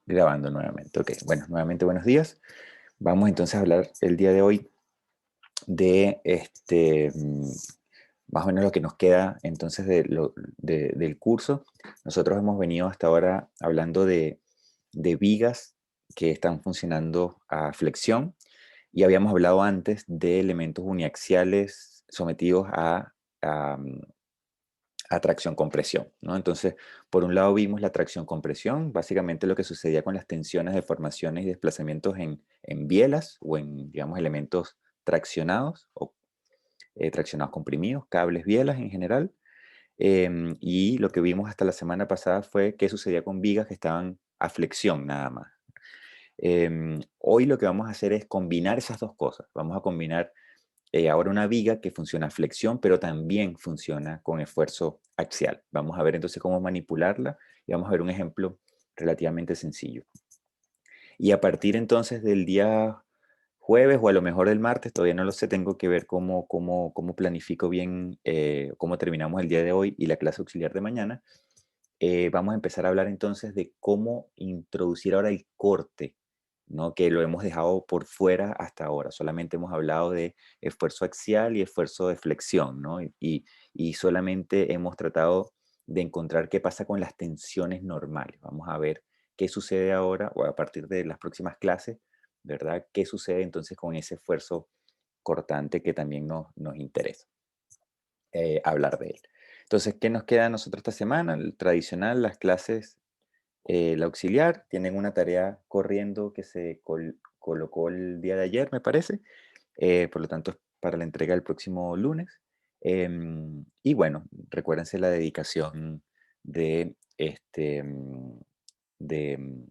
Grabando nuevamente. Ok, bueno, nuevamente buenos días. Vamos entonces a hablar el día de hoy de más o menos lo que nos queda entonces del curso. Nosotros hemos venido hasta ahora hablando de vigas que están funcionando a flexión y habíamos hablado antes de elementos uniaxiales sometidos a tracción-compresión, ¿no? Entonces, por un lado vimos la tracción-compresión, básicamente lo que sucedía con las tensiones, deformaciones y desplazamientos en bielas o en, digamos, elementos traccionados o traccionados comprimidos, cables, bielas en general. Y lo que vimos hasta la semana pasada fue qué sucedía con vigas que estaban a flexión nada más. Hoy lo que vamos a hacer es combinar esas dos cosas. Vamos a combinar ahora una viga que funciona a flexión, pero también funciona con esfuerzo axial. Vamos a ver entonces cómo manipularla y vamos a ver un ejemplo relativamente sencillo. Y a partir entonces del día jueves o a lo mejor del martes, todavía no lo sé, tengo que ver cómo planifico bien, cómo terminamos el día de hoy y la clase auxiliar de mañana. Vamos a empezar a hablar entonces de cómo introducir ahora el corte, ¿no? Que lo hemos dejado por fuera hasta ahora. Solamente hemos hablado de esfuerzo axial y esfuerzo de flexión, ¿no? Y solamente hemos tratado de encontrar qué pasa con las tensiones normales. Vamos a ver qué sucede ahora o a partir de las próximas clases, ¿verdad? ¿Qué sucede entonces con ese esfuerzo cortante que también nos interesa hablar de él? Entonces, ¿qué nos queda a nosotros esta semana? El tradicional, las clases, la auxiliar, tienen una tarea corriendo que se colocó el día de ayer, me parece. Por lo tanto, es para la entrega el próximo lunes. Y bueno, recuérdense la dedicación de, de, mm,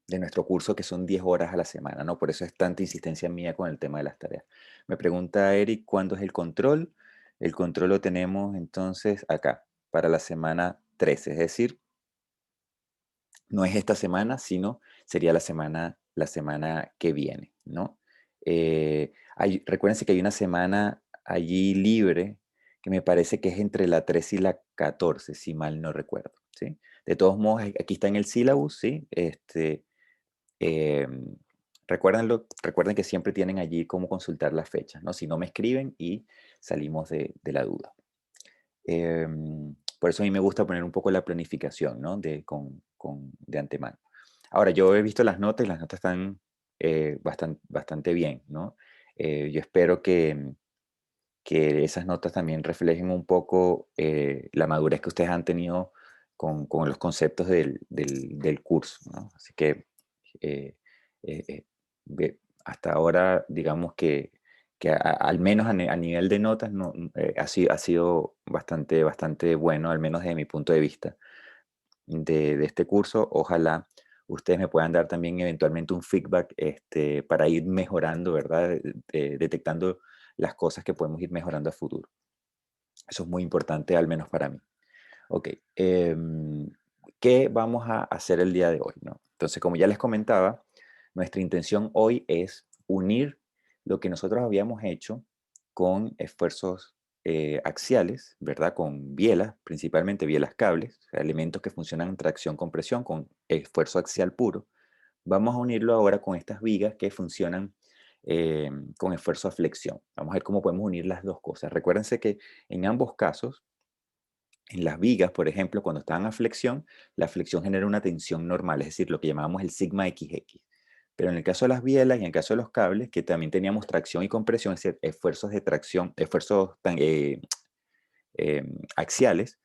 de nuestro curso, que son 10 horas a la semana, ¿no? Por eso es tanta insistencia mía con el tema de las tareas. Me pregunta Eric, ¿cuándo es el control? El control lo tenemos entonces acá, para la semana 13, es decir, no es esta semana, sino sería la semana que viene, ¿no? Recuérdense que hay una semana allí libre que me parece que es entre la 13 y la 14, si mal no recuerdo, ¿sí? De todos modos, aquí está en el sílabus, ¿sí? Em, recuerden que siempre tienen allí cómo consultar las fechas, ¿no? Si no me escriben y salimos de la duda. Por eso a mí me gusta poner un poco la planificación, ¿no? De antemano. Ahora, yo he visto las notas y las notas están bastante bien, ¿no? Yo espero que esas notas también reflejen un poco la madurez que ustedes han tenido con los conceptos del curso, ¿no? Así que eh, eh, eh, hasta ahora, digamos que al menos a nivel de notas no, ha sido bastante bueno, al menos desde mi punto de vista de este curso. Ojalá ustedes me puedan dar también eventualmente un feedback para ir mejorando, ¿verdad? Detectando las cosas que podemos ir mejorando a futuro. Eso es muy importante, al menos para mí. Ok, ¿qué vamos a hacer el día de hoy, no? Entonces, como ya les comentaba, nuestra intención hoy es unir lo que nosotros habíamos hecho con esfuerzos axiales, ¿verdad? Con bielas, principalmente bielas cables, o sea, elementos que funcionan en tracción-compresión con esfuerzo axial puro. Vamos a unirlo ahora con estas vigas que funcionan con esfuerzo a flexión. Vamos a ver cómo podemos unir las dos cosas. Recuérdense que en ambos casos, en las vigas, por ejemplo, cuando están a flexión, la flexión genera una tensión normal, es decir, lo que llamamos el sigma XX. Pero en el caso de las bielas y en el caso de los cables, que también teníamos tracción y compresión, es decir, esfuerzos de tracción, esfuerzos axiales,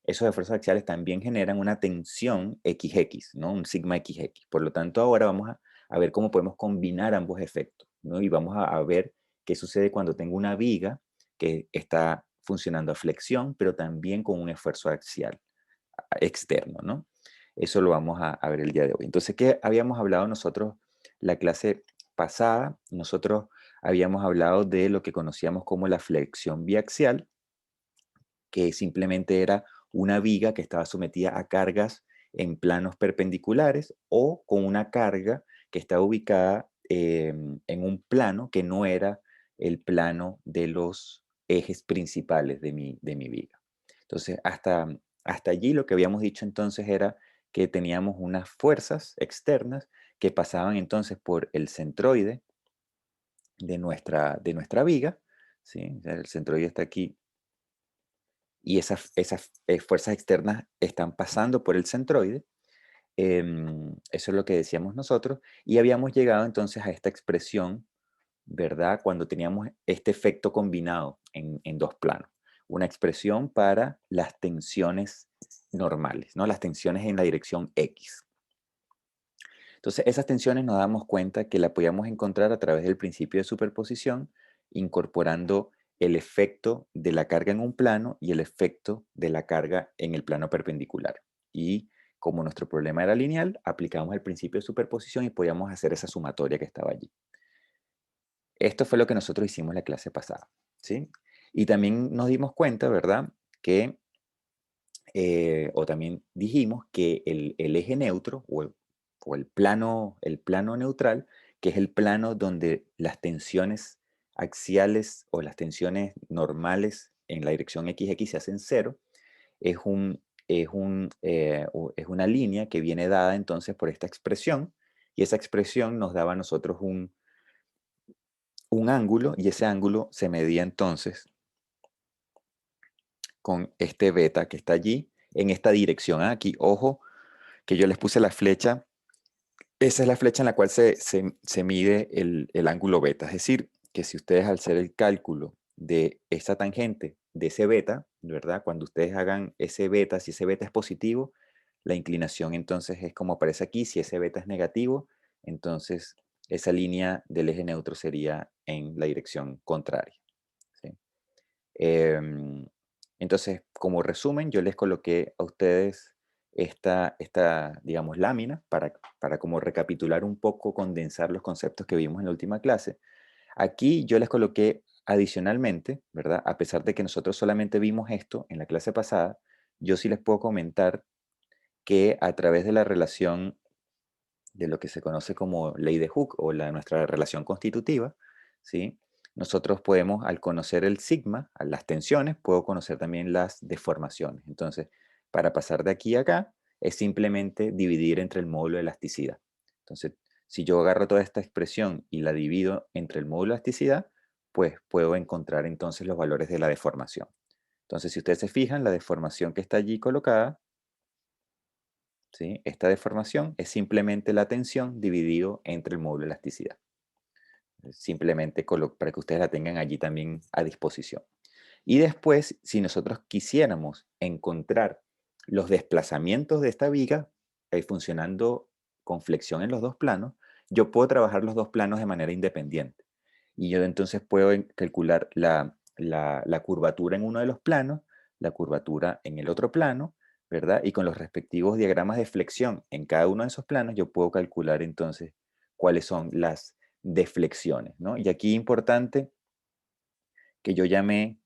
esos esfuerzos axiales también generan una tensión XX, ¿no? Un sigma XX. Por lo tanto, ahora vamos a ver cómo podemos combinar ambos efectos, ¿no? Y vamos a ver qué sucede cuando tengo una viga que está funcionando a flexión, pero también con un esfuerzo axial externo, ¿no? Eso lo vamos a ver el día de hoy. Entonces, ¿qué habíamos hablado nosotros la clase pasada? Nosotros habíamos hablado de lo que conocíamos como la flexión biaxial, que simplemente era una viga que estaba sometida a cargas en planos perpendiculares o con una carga que estaba ubicada en un plano que no era el plano de los ejes principales de mi viga. Entonces, hasta allí lo que habíamos dicho entonces era que teníamos unas fuerzas externas que pasaban entonces por el centroide de nuestra viga, ¿sí? O sea, el centroide está aquí y esas fuerzas externas están pasando por el centroide. Eso es lo que decíamos nosotros. Y habíamos llegado entonces a esta expresión, ¿verdad? Cuando teníamos este efecto combinado en dos planos. Una expresión para las tensiones normales, ¿no? Las tensiones en la dirección X. Entonces, esas tensiones nos damos cuenta que la podíamos encontrar a través del principio de superposición, incorporando el efecto de la carga en un plano y el efecto de la carga en el plano perpendicular. Y como nuestro problema era lineal, aplicamos el principio de superposición y podíamos hacer esa sumatoria que estaba allí. Esto fue lo que nosotros hicimos la clase pasada, ¿sí? Y también nos dimos cuenta, ¿verdad? Que, o también dijimos que el eje neutro o el plano neutral, que es el plano donde las tensiones axiales o las tensiones normales en la dirección XX se hacen cero, es una línea que viene dada entonces por esta expresión, y esa expresión nos daba a nosotros un ángulo, y ese ángulo se medía entonces con este beta que está allí en esta dirección. Aquí, ojo, que yo les puse la flecha. Esa es la flecha en la cual se mide el ángulo beta. Es decir, que si ustedes al hacer el cálculo de esa tangente, de ese beta, ¿verdad? Cuando ustedes hagan ese beta, si ese beta es positivo, la inclinación entonces es como aparece aquí. Si ese beta es negativo, entonces esa línea del eje neutro sería en la dirección contraria, ¿sí? Em, entonces, como resumen, yo les coloqué a ustedes esta digamos, lámina para como recapitular un poco, condensar los conceptos que vimos en la última clase. Aquí yo les coloqué adicionalmente, ¿verdad? A pesar de que nosotros solamente vimos esto en la clase pasada, yo sí les puedo comentar que a través de la relación de lo que se conoce como ley de Hooke o nuestra relación constitutiva, ¿sí? Nosotros podemos, al conocer el sigma, a las tensiones, puedo conocer también las deformaciones. Entonces, para pasar de aquí a acá, es simplemente dividir entre el módulo de elasticidad. Entonces, si yo agarro toda esta expresión y la divido entre el módulo de elasticidad, pues puedo encontrar entonces los valores de la deformación. Entonces, si ustedes se fijan, la deformación que está allí colocada, ¿sí? Esta deformación es simplemente la tensión dividido entre el módulo de elasticidad. Simplemente para que ustedes la tengan allí también a disposición. Y después, si nosotros quisiéramos encontrar los desplazamientos de esta viga funcionando con flexión en los dos planos, yo puedo trabajar los dos planos de manera independiente. Y yo entonces puedo calcular la curvatura en uno de los planos, la curvatura en el otro plano, ¿verdad? Y con los respectivos diagramas de flexión en cada uno de esos planos, yo puedo calcular entonces cuáles son las deflexiones, ¿no? Y aquí importante que yo llamé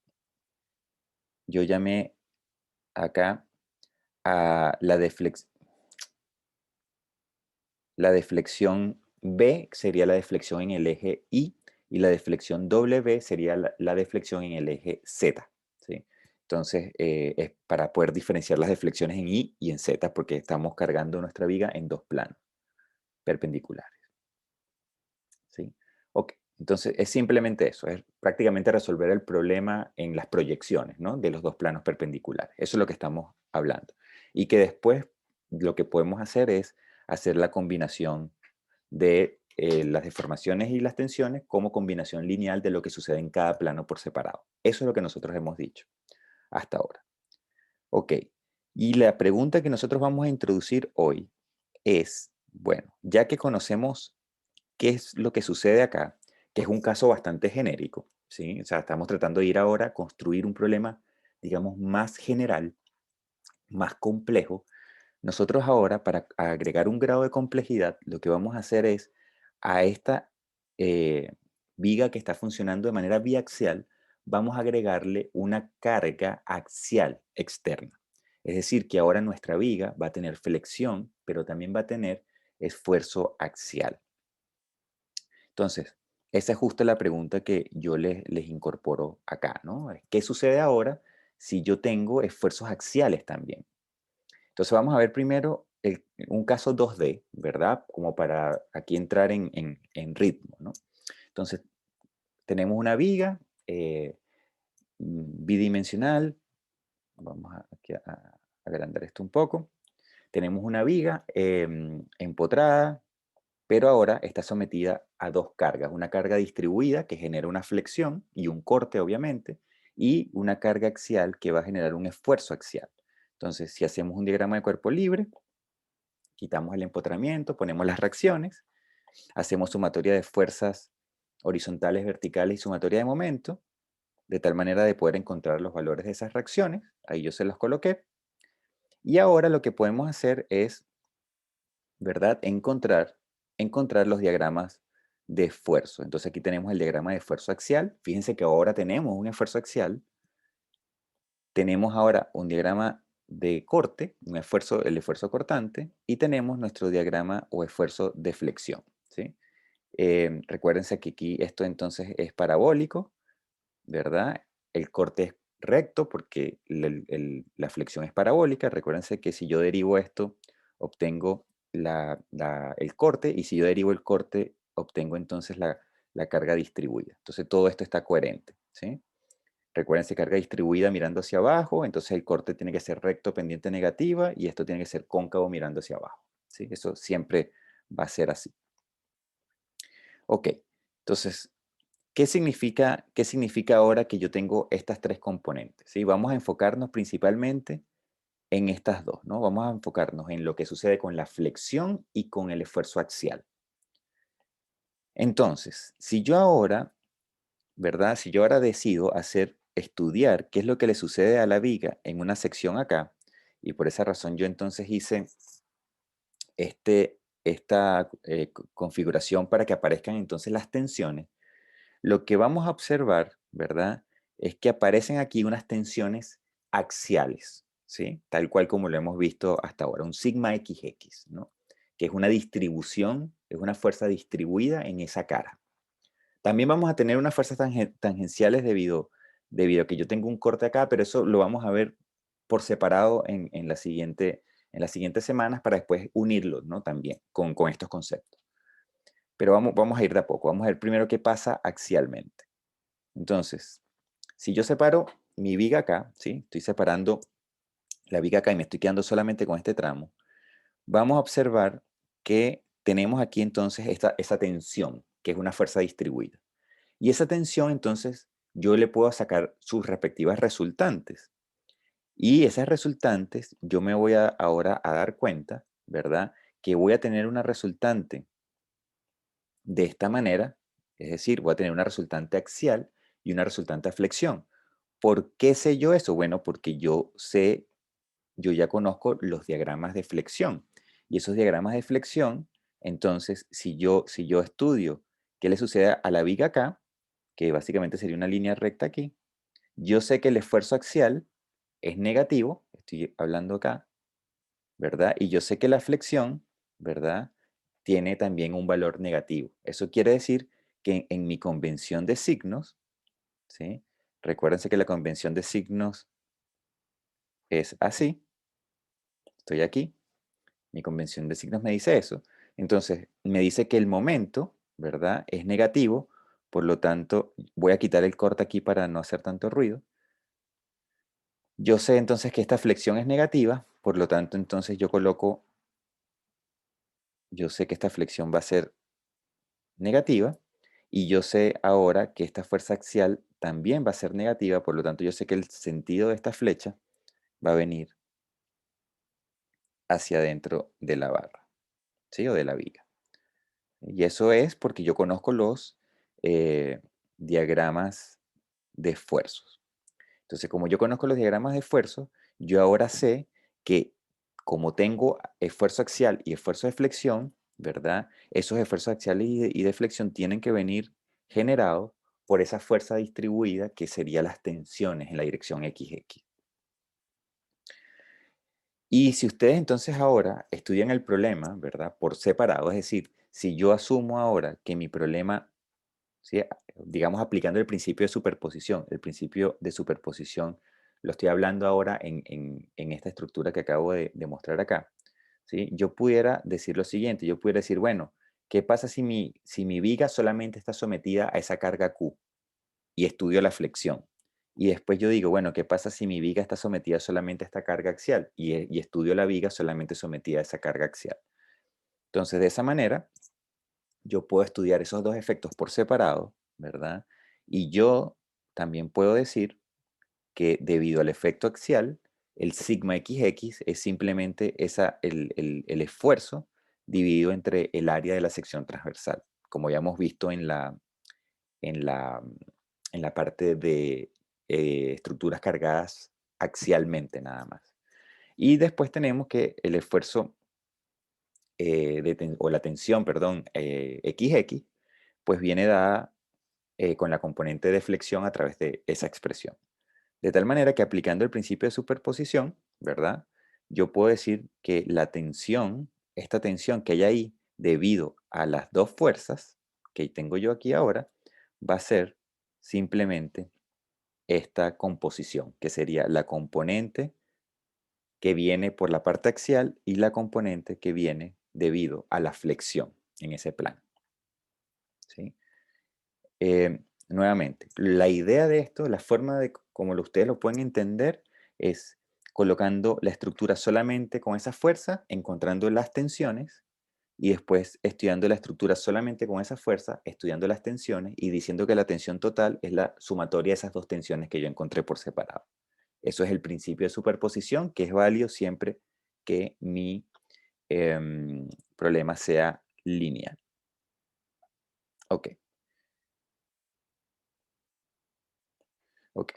acá a la deflexión B sería la deflexión en el eje y la deflexión W sería la deflexión en el eje Z, ¿sí? Entonces, es para poder diferenciar las deflexiones en Y y en Z, porque estamos cargando nuestra viga en dos planos perpendiculares, ¿sí? Ok, entonces es simplemente eso, es prácticamente resolver el problema en las proyecciones, ¿no? De los dos planos perpendiculares. Eso es lo que estamos hablando. Y que después lo que podemos hacer es hacer la combinación de las deformaciones y las tensiones como combinación lineal de lo que sucede en cada plano por separado. Eso es lo que nosotros hemos dicho hasta ahora. Ok, y la pregunta que nosotros vamos a introducir hoy es, bueno, ya que conocemos qué es lo que sucede acá, que es un caso bastante genérico, ¿sí? O sea, estamos tratando de ir ahora a construir un problema, digamos, más general, más complejo. Nosotros ahora, para agregar un grado de complejidad, lo que vamos a hacer es a esta eh, viga que está funcionando de manera biaxial, vamos a agregarle una carga axial externa. Es decir, que ahora nuestra viga va a tener flexión, pero también va a tener esfuerzo axial. Entonces, esa es justo la pregunta que yo les incorporo acá, ¿no? ¿Qué sucede ahora si yo tengo esfuerzos axiales también? Entonces vamos a ver primero un caso 2D, ¿verdad? Como para aquí entrar en ritmo, ¿no? Entonces, tenemos una viga bidimensional. Vamos aquí a agrandar esto un poco. Tenemos una viga empotrada, pero ahora está sometida a dos cargas. Una carga distribuida que genera una flexión y un corte, obviamente, y una carga axial que va a generar un esfuerzo axial. Entonces, si hacemos un diagrama de cuerpo libre, quitamos el empotramiento, ponemos las reacciones, hacemos sumatoria de fuerzas horizontales, verticales y sumatoria de momento, de tal manera de poder encontrar los valores de esas reacciones. Ahí yo se los coloqué. Y ahora lo que podemos hacer es, ¿verdad? Encontrar los diagramas de esfuerzo. Entonces aquí tenemos el diagrama de esfuerzo axial. Fíjense que ahora tenemos un esfuerzo axial. Tenemos ahora un diagrama de corte, el esfuerzo cortante, y tenemos nuestro diagrama o esfuerzo de flexión, ¿sí? Recuérdense que aquí esto entonces es parabólico, ¿verdad? El corte es recto porque la flexión es parabólica. Recuérdense que si yo derivo esto, obtengo el corte, y si yo derivo el corte, obtengo entonces la carga distribuida. Entonces todo esto está coherente, ¿sí? Recuérdense, carga distribuida mirando hacia abajo, entonces el corte tiene que ser recto, pendiente negativa, y esto tiene que ser cóncavo mirando hacia abajo, ¿sí? Eso siempre va a ser así. Ok, entonces, qué significa ahora que yo tengo estas tres componentes? ¿Sí? Vamos a enfocarnos principalmente en estas dos, ¿no? Vamos a enfocarnos en lo que sucede con la flexión y con el esfuerzo axial. Entonces, si yo ahora, ¿verdad? Si yo ahora decido estudiar qué es lo que le sucede a la viga en una sección acá, y por esa razón yo entonces hice esta configuración para que aparezcan entonces las tensiones. Lo que vamos a observar, ¿verdad? Es que aparecen aquí unas tensiones axiales, ¿sí? Tal cual como lo hemos visto hasta ahora, un sigma XX, ¿no? Que es una distribución, es una fuerza distribuida en esa cara. También vamos a tener unas fuerzas tangenciales debido a que yo tengo un corte acá, pero eso lo vamos a ver por separado en las siguientes semanas para después unirlo, ¿no? También con estos conceptos. Pero vamos a ir de a poco. Vamos a ver primero qué pasa axialmente. Entonces, si yo separo mi viga acá, ¿sí? Estoy separando la viga acá y me estoy quedando solamente con este tramo, vamos a observar que tenemos aquí entonces esa tensión, que es una fuerza distribuida. Y esa tensión, entonces, yo le puedo sacar sus respectivas resultantes. Y esas resultantes, yo me voy ahora a dar cuenta, ¿verdad? Que voy a tener una resultante de esta manera, es decir, voy a tener una resultante axial y una resultante a flexión. ¿Por qué sé yo eso? Bueno, porque yo ya conozco los diagramas de flexión. Y esos diagramas de flexión, entonces, si yo estudio qué le sucede a la viga acá, que básicamente sería una línea recta aquí, yo sé que el esfuerzo axial es negativo, estoy hablando acá, ¿verdad? Y yo sé que la flexión, ¿verdad? Tiene también un valor negativo. Eso quiere decir que en mi convención de signos, ¿sí? Recuérdense que la convención de signos es así. Estoy aquí. Mi convención de signos me dice eso. Entonces, me dice que el momento, ¿verdad? Es negativo. Por lo tanto, voy a quitar el corte aquí para no hacer tanto ruido. Yo sé entonces que esta flexión es negativa. Por lo tanto, entonces yo sé que esta flexión va a ser negativa. Y yo sé ahora que esta fuerza axial también va a ser negativa. Por lo tanto, yo sé que el sentido de esta flecha va a venir hacia adentro de la barra, ¿sí? O de la viga. Y eso es porque yo conozco los eh, diagramas de esfuerzos. Entonces, como yo conozco los diagramas de esfuerzo, yo ahora sé que como tengo esfuerzo axial y esfuerzo de flexión, ¿verdad? Esos esfuerzos axiales y de flexión tienen que venir generados por esa fuerza distribuida que sería las tensiones en la dirección XX. Y si ustedes entonces ahora estudian el problema, ¿verdad? Por separado, es decir, si yo asumo ahora que mi problema, ¿sí? Digamos aplicando el principio de superposición, el principio de superposición lo estoy hablando ahora en esta estructura que acabo de mostrar acá. ¿sí? Yo pudiera decir lo siguiente, yo pudiera decir, bueno, ¿qué pasa si mi viga solamente está sometida a esa carga Q y estudio la flexión? Y después yo digo, bueno, ¿qué pasa si mi viga está sometida solamente a esta carga axial y estudio la viga solamente sometida a esa carga axial? Entonces, de esa manera, yo puedo estudiar esos dos efectos por separado, ¿verdad? Y yo también puedo decir que debido al efecto axial, el sigma XX es simplemente el esfuerzo dividido entre el área de la sección transversal, como ya hemos visto en la, en la parte de estructuras cargadas axialmente nada más. Y después tenemos que el esfuerzo o la tensión, perdón, XX, pues viene dada con la componente de flexión a través de esa expresión. De tal manera que aplicando el principio de superposición, ¿verdad? Yo puedo decir que la tensión, esta tensión que hay ahí debido a las dos fuerzas que tengo yo aquí ahora, va a ser simplemente esta composición, que sería la componente que viene por la parte axial y la componente que viene debido a la flexión en ese plano, ¿sí? Nuevamente, la idea de esto, la forma de como ustedes lo pueden entender, es colocando la estructura solamente con esa fuerza, encontrando las tensiones, y después estudiando la estructura solamente con esa fuerza, estudiando las tensiones y diciendo que la tensión total es la sumatoria de esas dos tensiones que yo encontré por separado. Eso es el principio de superposición, que es válido siempre que mi problema sea lineal. Ok, ok.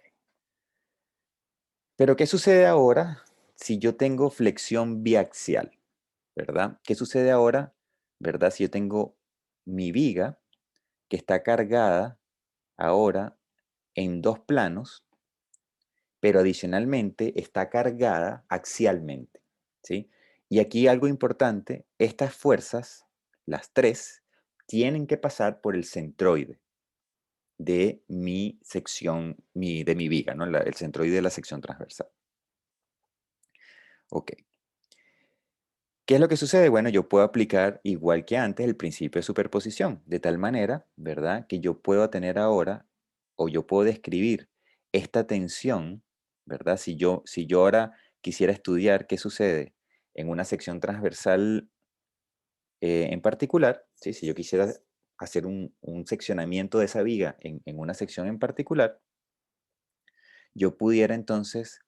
Pero ¿qué sucede ahora si yo tengo flexión biaxial? ¿Verdad? ¿Qué sucede ahora, verdad? Si yo tengo mi viga que está cargada ahora en dos planos, pero adicionalmente está cargada axialmente, ¿sí? Y aquí algo importante, estas fuerzas, las tres, tienen que pasar por el centroide de mi sección, de mi viga, ¿no? El centroide de la sección transversal. Ok. ¿Qué es lo que sucede? Bueno, yo puedo aplicar igual que antes el principio de superposición, de tal manera, ¿verdad? Que yo puedo tener ahora, o yo puedo describir esta tensión, ¿verdad? Si yo ahora quisiera estudiar qué sucede en una sección transversal en particular, ¿sí? Si yo quisiera hacer un seccionamiento de esa viga en una sección en particular, yo pudiera entonces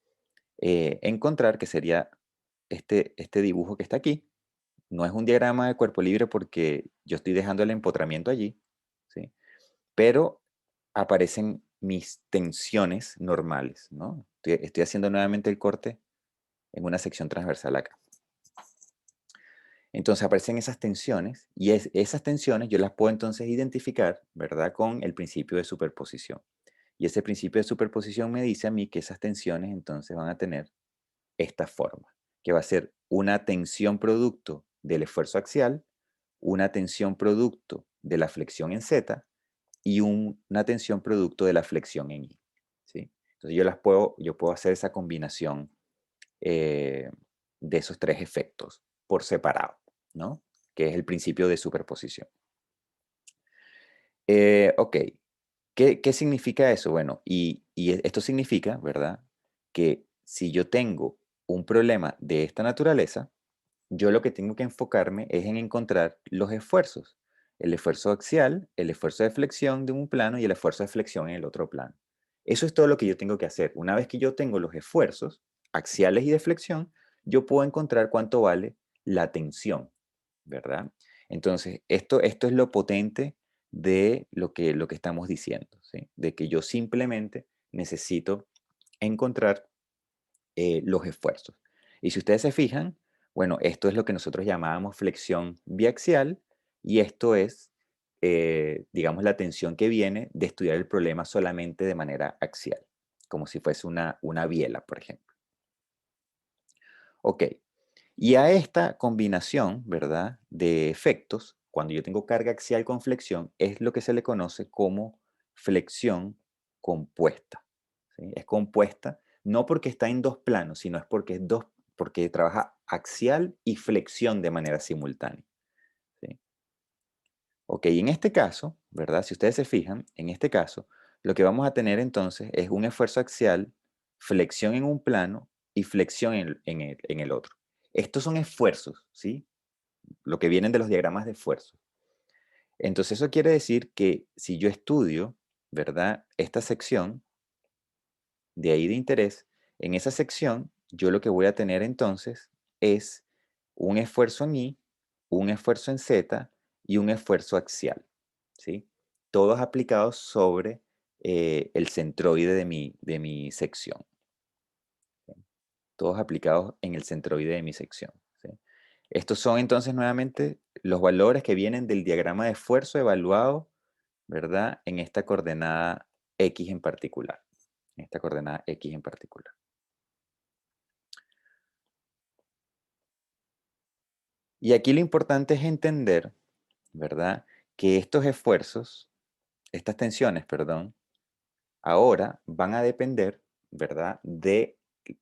encontrar que sería este dibujo que está aquí. No es un diagrama de cuerpo libre porque yo estoy dejando el empotramiento allí, ¿sí? Pero aparecen mis tensiones normales, ¿no? Estoy haciendo nuevamente el corte en una sección transversal acá. Entonces aparecen esas tensiones y esas tensiones yo las puedo entonces identificar, ¿verdad? Con el principio de superposición. Y ese principio de superposición me dice a mí que esas tensiones entonces van a tener esta forma, que va a ser una tensión producto del esfuerzo axial, una tensión producto de la flexión en Z y una tensión producto de la flexión en Y, ¿sí? Entonces yo puedo hacer esa combinación eh, de esos tres efectos por separado, ¿no? Que es el principio de superposición. Ok, ¿qué significa eso? Bueno, y esto significa, ¿verdad? Que si yo tengo un problema de esta naturaleza, yo lo que tengo que enfocarme es en encontrar los esfuerzos. El esfuerzo axial, el esfuerzo de flexión de un plano y el esfuerzo de flexión en el otro plano. Eso es todo lo que yo tengo que hacer. Una vez que yo tengo los esfuerzos axiales y de flexión, yo puedo encontrar cuánto vale la tensión, ¿verdad? Entonces, esto es lo potente de lo que estamos diciendo, ¿sí? De que yo simplemente necesito encontrar los esfuerzos. Y si ustedes se fijan, bueno, esto es lo que nosotros llamábamos flexión biaxial y esto es, digamos, la tensión que viene de estudiar el problema solamente de manera axial, como si fuese una biela, por ejemplo. Ok, y a esta combinación, ¿verdad?, de efectos, cuando yo tengo carga axial con flexión, es lo que se le conoce como flexión compuesta, ¿sí? Es compuesta no porque está en dos planos, sino es porque es porque trabaja axial y flexión de manera simultánea. ¿Sí? Ok, en este caso, ¿verdad? Si ustedes se fijan, en este caso, lo que vamos a tener entonces es un esfuerzo axial, flexión en un plano y flexión en el otro. Estos son esfuerzos, ¿sí? Lo que vienen de los diagramas de esfuerzo. Entonces eso quiere decir que si yo estudio, ¿verdad? Esta sección de ahí de interés, en esa sección yo lo que voy a tener entonces es un esfuerzo en Y, un esfuerzo en Z y un esfuerzo axial, ¿sí? Todos aplicados sobre el centroide de mi sección, ¿sí? Todos aplicados en el centroide de mi sección, ¿sí? Estos son entonces nuevamente los valores que vienen del diagrama de esfuerzo evaluado, ¿verdad? En esta coordenada X en particular, en esta coordenada X en particular. Y aquí lo importante es entender, ¿verdad? Que estos esfuerzos, estas tensiones, perdón, ahora van a depender, ¿verdad? De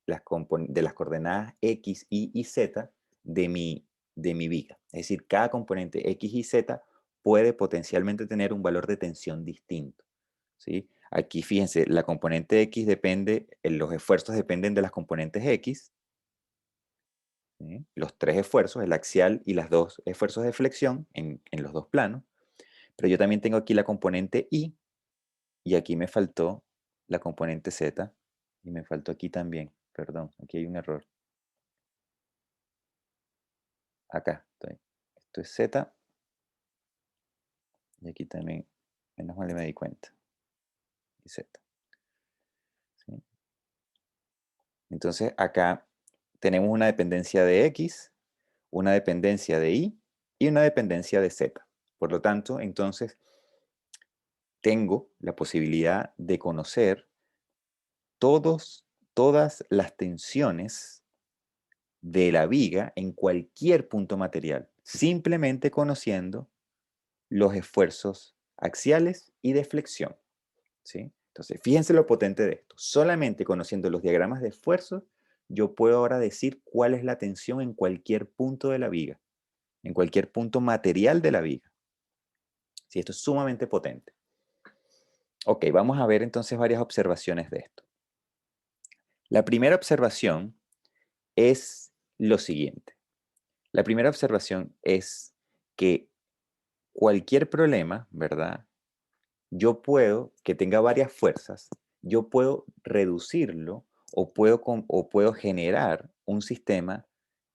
las coordenadas X, Y y Z de mi viga. Es decir, cada componente X y Z puede potencialmente tener un valor de tensión distinto, ¿sí? Aquí fíjense, la componente X depende, los esfuerzos dependen de las componentes X, ¿sí? Los tres esfuerzos, el axial y los dos esfuerzos de flexión en los dos planos. Pero yo también tengo aquí la componente y aquí me faltó la componente Z y me faltó aquí también. Perdón, aquí hay un error. Acá estoy. Esto es Z y aquí también, menos mal me di cuenta. Y Z. ¿Sí? Entonces acá tenemos una dependencia de X, una dependencia de Y una dependencia de Z. Por lo tanto, entonces tengo la posibilidad de conocer todas las tensiones de la viga en cualquier punto material, simplemente conociendo los esfuerzos axiales y de flexión, ¿sí? Entonces, fíjense lo potente de esto. Solamente conociendo los diagramas de esfuerzos, yo puedo ahora decir cuál es la tensión en cualquier punto de la viga, en cualquier punto material de la viga. Sí, esto es sumamente potente. Ok, vamos a ver entonces varias observaciones de esto. La primera observación es lo siguiente. La primera observación es que cualquier problema, ¿verdad? Yo puedo, que tenga varias fuerzas, yo puedo reducirlo o puedo generar un sistema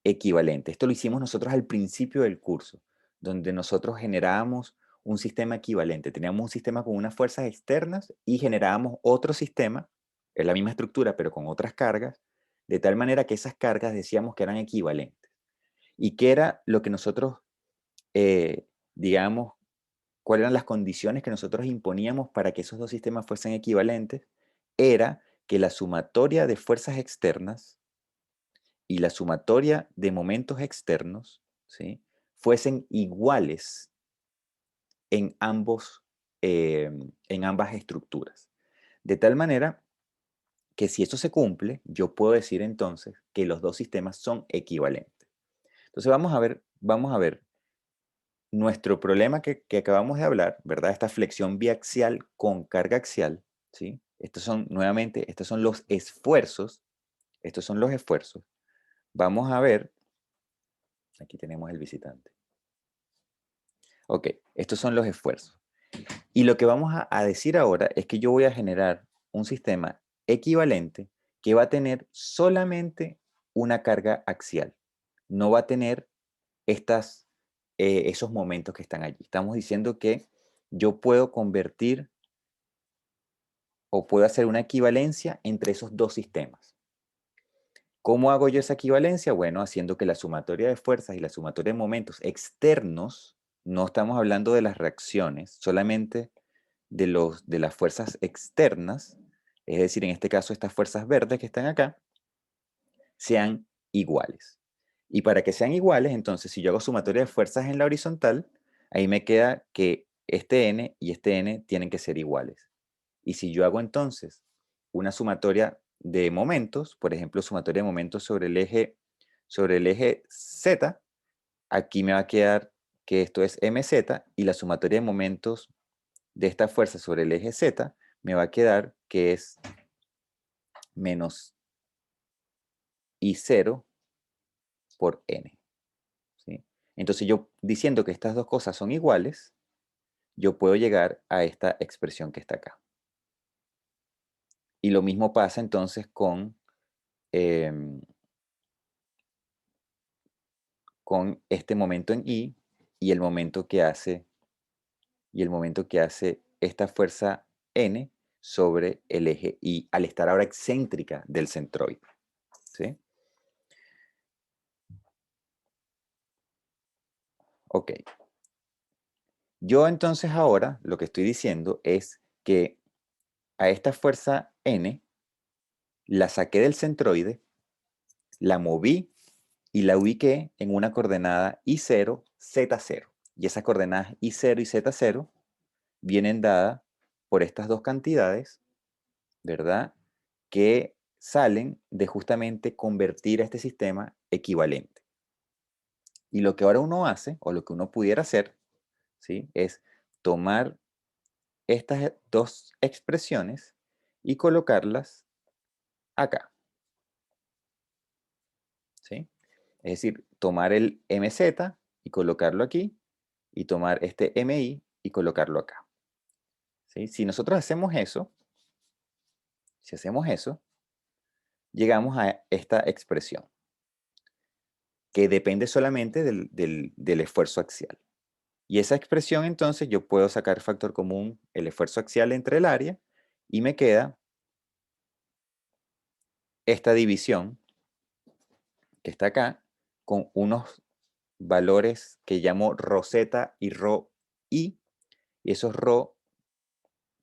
equivalente. Esto lo hicimos nosotros al principio del curso, donde nosotros generábamos un sistema equivalente. Teníamos un sistema con unas fuerzas externas y generábamos otro sistema, es la misma estructura, pero con otras cargas, de tal manera que esas cargas decíamos que eran equivalentes. ¿Y qué era lo que nosotros, digamos, cuáles eran las condiciones que nosotros imponíamos para que esos dos sistemas fuesen equivalentes? Era que la sumatoria de fuerzas externas y la sumatoria de momentos externos, ¿sí? Fuesen iguales en, en ambas estructuras. De tal manera que si eso se cumple, yo puedo decir entonces que los dos sistemas son equivalentes. Entonces vamos a ver nuestro problema que acabamos de hablar, ¿verdad? Esta flexión biaxial con carga axial, ¿sí? Nuevamente, estos son los esfuerzos, estos son los esfuerzos. Vamos a ver, aquí tenemos el visitante. Ok, estos son los esfuerzos. Y lo que vamos a decir ahora es que yo voy a generar un sistema equivalente que va a tener solamente una carga axial. No va a tener esos momentos que están allí. Estamos diciendo que yo puedo convertir o puedo hacer una equivalencia entre esos dos sistemas. ¿Cómo hago yo esa equivalencia? Bueno, haciendo que la sumatoria de fuerzas y la sumatoria de momentos externos, no estamos hablando de las reacciones, solamente de las fuerzas externas, es decir, en este caso estas fuerzas verdes que están acá, sean iguales. Y para que sean iguales, entonces, si yo hago sumatoria de fuerzas en la horizontal, ahí me queda que este n y este n tienen que ser iguales. Y si yo hago entonces una sumatoria de momentos, por ejemplo, sumatoria de momentos sobre el eje sobre el eje Z, aquí me va a quedar que esto es mz y la sumatoria de momentos de esta fuerza sobre el eje Z me va a quedar que es menos I0 por N. ¿Sí? Entonces yo diciendo que estas dos cosas son iguales, yo puedo llegar a esta expresión que está acá. Y lo mismo pasa entonces em, con este momento en I y el momento que hace, esta fuerza N sobre el eje I al estar ahora excéntrica del centroide. ¿Sí? Ok. Yo entonces ahora lo que estoy diciendo es que a esta fuerza N la saqué del centroide, la moví y la ubiqué en una coordenada I0, Z0. Y esas coordenadas I0 y Z0 vienen dadas por estas dos cantidades, ¿verdad? Que salen de justamente convertir a este sistema equivalente. Y lo que ahora uno hace, o lo que uno pudiera hacer, ¿sí? Es tomar estas dos expresiones y colocarlas acá, ¿sí? Es decir, tomar el MZ y colocarlo aquí, y tomar este MI y colocarlo acá. ¿Sí? Si nosotros hacemos eso, llegamos a esta expresión, que depende solamente del esfuerzo axial. Y esa expresión, entonces, yo puedo sacar factor común el esfuerzo axial entre el área, y me queda esta división que está acá, con unos valores que llamo ρz y ρi, y esos ρ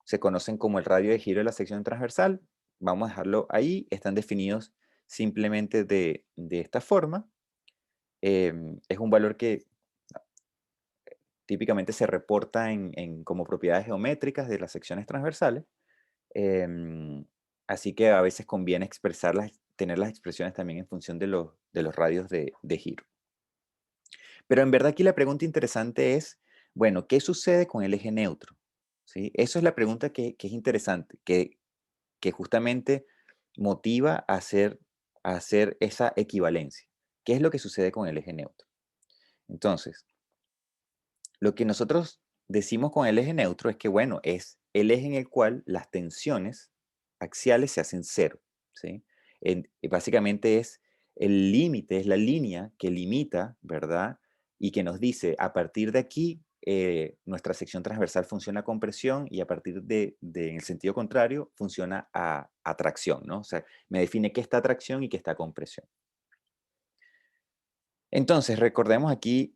se conocen como el radio de giro de la sección transversal. Vamos a dejarlo ahí, están definidos simplemente de esta forma. Es un valor que típicamente se reporta como propiedades geométricas de las secciones transversales. Así que a veces conviene tener las expresiones también en función de los radios de giro. Pero en verdad aquí la pregunta interesante es, bueno, ¿qué sucede con el eje neutro? ¿Sí? Eso es la pregunta que es interesante, que justamente motiva a hacer esa equivalencia. ¿Qué es lo que sucede con el eje neutro? Entonces, lo que nosotros decimos con el eje neutro es que, bueno, es el eje en el cual las tensiones axiales se hacen cero, ¿sí? Básicamente es el límite, es la línea que limita, ¿verdad? Y que nos dice, a partir de aquí, nuestra sección transversal funciona con presión, y a partir en el sentido contrario, funciona a tracción, ¿no? O sea, me define qué está a tracción y qué está con presión. Entonces, recordemos aquí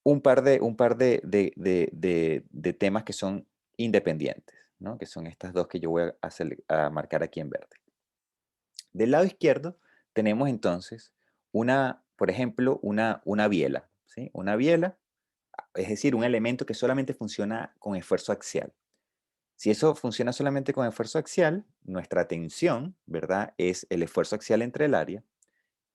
un par de temas que son independientes, ¿no? Que son estas dos que yo voy a marcar aquí en verde. Del lado izquierdo tenemos entonces por ejemplo, una biela, ¿sí? Una biela, es decir, un elemento que solamente funciona con esfuerzo axial. Si eso funciona solamente con esfuerzo axial, nuestra tensión, ¿verdad? Es el esfuerzo axial entre el área.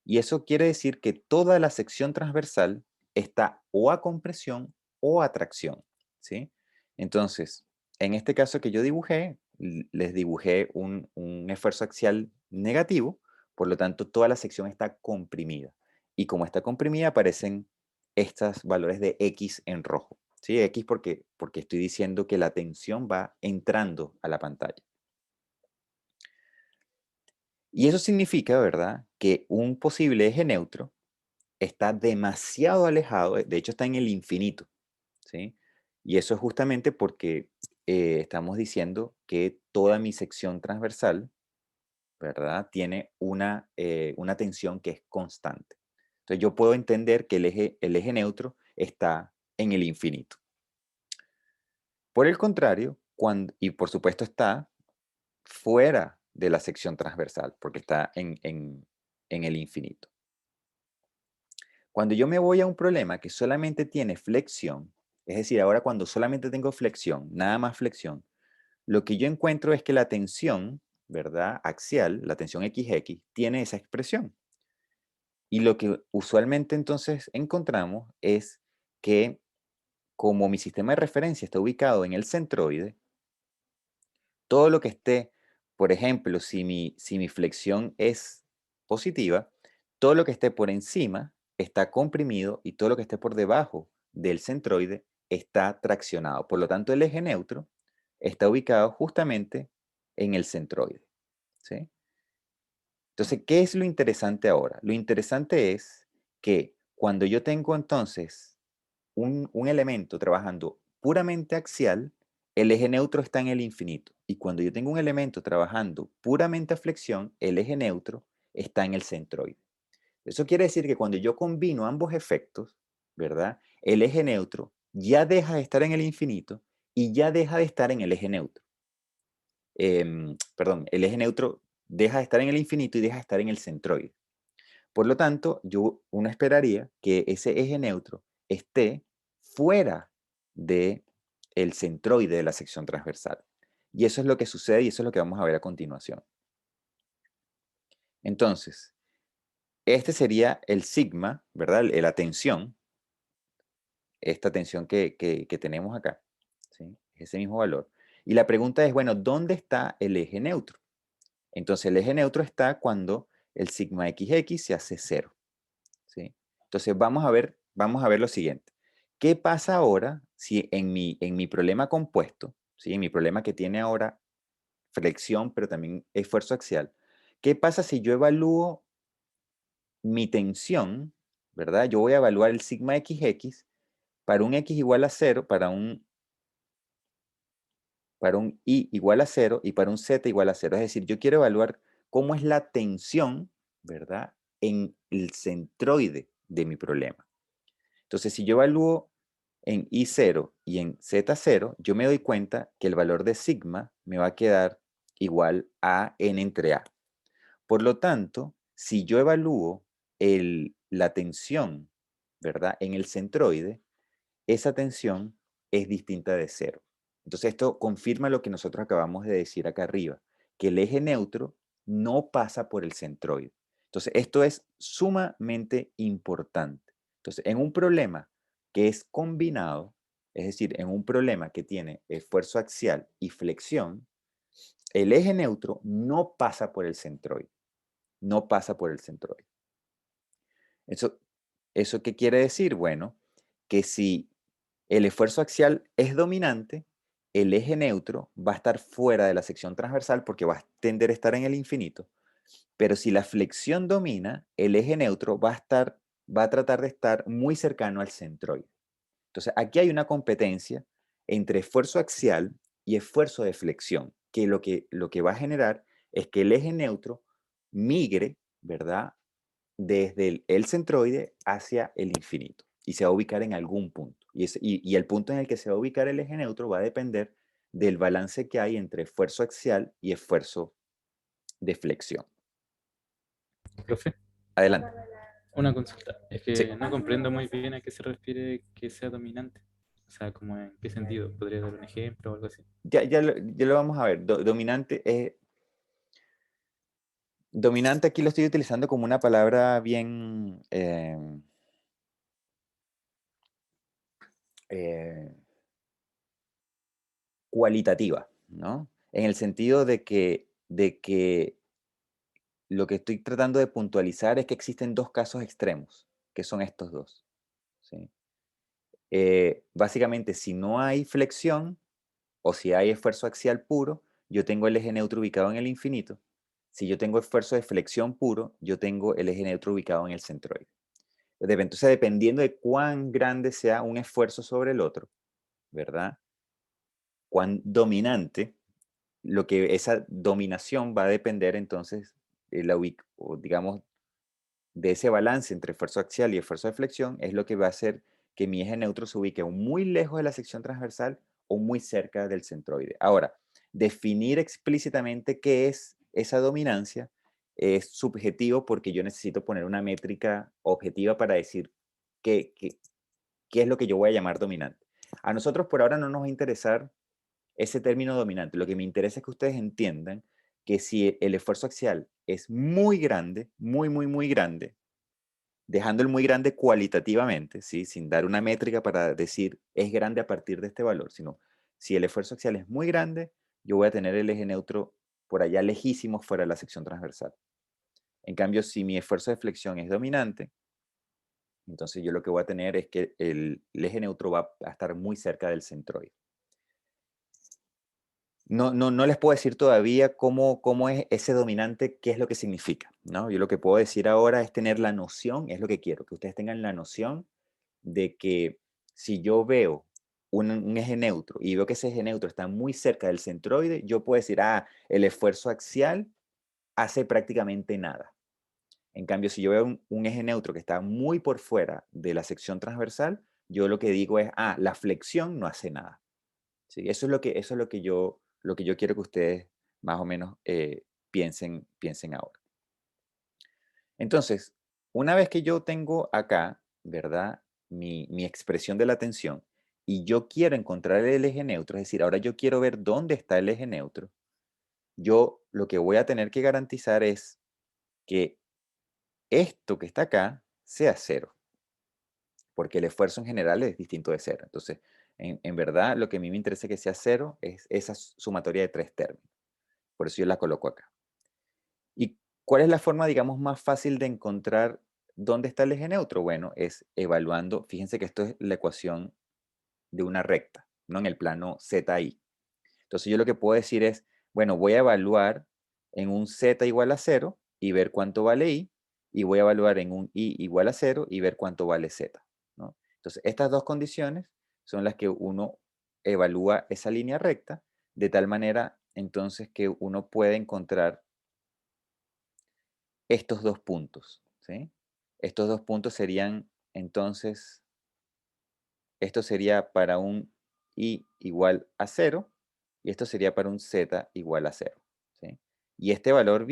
Y eso quiere decir que toda la sección transversal está o a compresión o a tracción, ¿sí? Entonces, en este caso que yo dibujé, les dibujé un esfuerzo axial negativo, por lo tanto toda la sección está comprimida. Y como está comprimida, aparecen estos valores de X en rojo, ¿sí? X porque estoy diciendo que la tensión va entrando a la pantalla. Y eso significa, ¿verdad?, que un posible eje neutro está demasiado alejado, de hecho está en el infinito, ¿sí? Y eso es justamente porque estamos diciendo que toda mi sección transversal, ¿verdad?, tiene una tensión que es constante. Entonces yo puedo entender que el eje neutro está en el infinito. Por el contrario, y por supuesto está fuera de la sección transversal, porque está en el infinito. Cuando yo me voy a un problema que solamente tiene flexión, es decir, ahora cuando solamente tengo flexión, nada más flexión, lo que yo encuentro es que la tensión, ¿verdad?, axial, la tensión XX, tiene esa expresión. Y lo que usualmente entonces encontramos es que como mi sistema de referencia está ubicado en el centroide, todo lo que esté, por ejemplo, si mi flexión es positiva, todo lo que esté por encima está comprimido y todo lo que esté por debajo del centroide está traccionado. Por lo tanto, el eje neutro está ubicado justamente en el centroide. ¿Sí? Entonces, ¿qué es lo interesante ahora? Lo interesante es que cuando yo tengo entonces un elemento trabajando puramente axial, el eje neutro está en el infinito. Y cuando yo tengo un elemento trabajando puramente a flexión, el eje neutro está en el centroide. Eso quiere decir que cuando yo combino ambos efectos, ¿verdad? El eje neutro ya deja de estar en el infinito y ya deja de estar en el eje neutro. Perdón, el eje neutro deja de estar en el infinito y deja de estar en el centroide. Por lo tanto, uno esperaría que ese eje neutro esté fuera del centroide de la sección transversal. Y eso es lo que sucede y eso es lo que vamos a ver a continuación. Entonces, este sería el sigma, ¿verdad? La tensión, esta tensión que tenemos acá, ¿sí? Ese mismo valor. Y la pregunta es, bueno, ¿dónde está el eje neutro? Entonces, el eje neutro está cuando el sigma XX se hace cero. ¿Sí? Entonces vamos a ver lo siguiente. ¿Qué pasa ahora si en mi problema compuesto, ¿sí? En mi problema que tiene ahora flexión, pero también esfuerzo axial? ¿Qué pasa si yo evalúo mi tensión, ¿verdad? Yo voy a evaluar el sigma XX para un X igual a cero, para un Y igual a cero y para un Z igual a cero. Es decir, yo quiero evaluar cómo es la tensión, ¿verdad? En el centroide de mi problema. Entonces, si yo evalúo en I0 y en Z0, yo me doy cuenta que el valor de sigma me va a quedar igual a n entre A. Por lo tanto, si yo evalúo la tensión, ¿verdad? En el centroide, esa tensión es distinta de cero. Entonces, esto confirma lo que nosotros acabamos de decir acá arriba, que el eje neutro no pasa por el centroide. Entonces, esto es sumamente importante. Entonces, en un problema que es combinado, es decir, en un problema que tiene esfuerzo axial y flexión, el eje neutro no pasa por el centroide. No pasa por el centroide. Eso, ¿Eso qué quiere decir? Bueno, que si el esfuerzo axial es dominante, el eje neutro va a estar fuera de la sección transversal porque va a tender a estar en el infinito. Pero si la flexión domina, el eje neutro va a tratar de estar muy cercano al centroide. Entonces, aquí hay una competencia entre esfuerzo axial y esfuerzo de flexión, que lo que va a generar es que el eje neutro migre, ¿verdad? Desde el centroide hacia el infinito y se va a ubicar en algún punto. Y el punto en el que se va a ubicar el eje neutro va a depender del balance que hay entre esfuerzo axial y esfuerzo de flexión. Profe, Adelante. una consulta. Es Sí, que no comprendo muy bien a qué se refiere que sea dominante. O sea, como en qué sentido. ¿Podría dar un ejemplo o algo así? ya lo vamos a ver. Dominante aquí lo estoy utilizando como una palabra bien eh, cualitativa, ¿no? En el sentido de que lo que estoy tratando de puntualizar es que existen dos casos extremos, que son estos dos. ¿Sí? Básicamente, si no hay flexión o si hay esfuerzo axial puro, yo tengo el eje neutro ubicado en el infinito. Si yo tengo esfuerzo de flexión puro, yo tengo el eje neutro ubicado en el centroide. Entonces, dependiendo de cuán grande sea un esfuerzo sobre el otro, ¿verdad? Cuán dominante, lo que esa dominación va a depender entonces o digamos, de ese balance entre esfuerzo axial y esfuerzo de flexión es lo que va a hacer que mi eje neutro se ubique o muy lejos de la sección transversal o muy cerca del centroide. Ahora, definir explícitamente qué es esa dominancia es subjetivo porque yo necesito poner una métrica objetiva para decir qué es lo que yo voy a llamar dominante. A nosotros por ahora no nos va a interesar ese término dominante. Lo que me interesa es que ustedes entiendan que si el esfuerzo axial es muy grande, muy, muy, muy grande, dejando el muy grande cualitativamente, ¿sí? Sin dar una métrica para decir es grande a partir de este valor, sino si el esfuerzo axial es muy grande, yo voy a tener el eje neutro por allá lejísimo fuera de la sección transversal. En cambio, si mi esfuerzo de flexión es dominante, entonces yo lo que voy a tener es que el eje neutro va a estar muy cerca del centroide. No les puedo decir todavía cómo es ese dominante, qué es lo que significa, ¿no? Yo lo que puedo decir ahora es tener la noción, es lo que quiero, que ustedes tengan la noción de que si yo veo un eje neutro y veo que ese eje neutro está muy cerca del centroide, yo puedo decir, el esfuerzo axial hace prácticamente nada. En cambio, si yo veo un eje neutro que está muy por fuera de la sección transversal, yo lo que digo es, la flexión no hace nada. ¿Sí? Eso es lo que yo quiero que ustedes más o menos piensen ahora. Entonces, una vez que yo tengo acá, ¿verdad? Mi expresión de la tensión y yo quiero encontrar el eje neutro, es decir, ahora yo quiero ver dónde está el eje neutro, yo lo que voy a tener que garantizar es que esto que está acá sea cero, porque el esfuerzo en general es distinto de cero. Entonces, en verdad, lo que a mí me interesa que sea cero es esa sumatoria de tres términos. Por eso yo la coloco acá. ¿Y cuál es la forma, digamos, más fácil de encontrar dónde está el eje neutro? Bueno, es evaluando, fíjense que esto es la ecuación de una recta, ¿no? En el plano ZI. Entonces yo lo que puedo decir es, bueno, voy a evaluar en un Z igual a cero y ver cuánto vale I, y voy a evaluar en un I igual a cero y ver cuánto vale Z, ¿no? Entonces estas dos condiciones son las que uno evalúa esa línea recta, de tal manera entonces que uno puede encontrar estos dos puntos, ¿sí? Estos dos puntos serían, entonces, esto sería para un i igual a cero y esto sería para un z igual a cero, ¿sí? Y este valor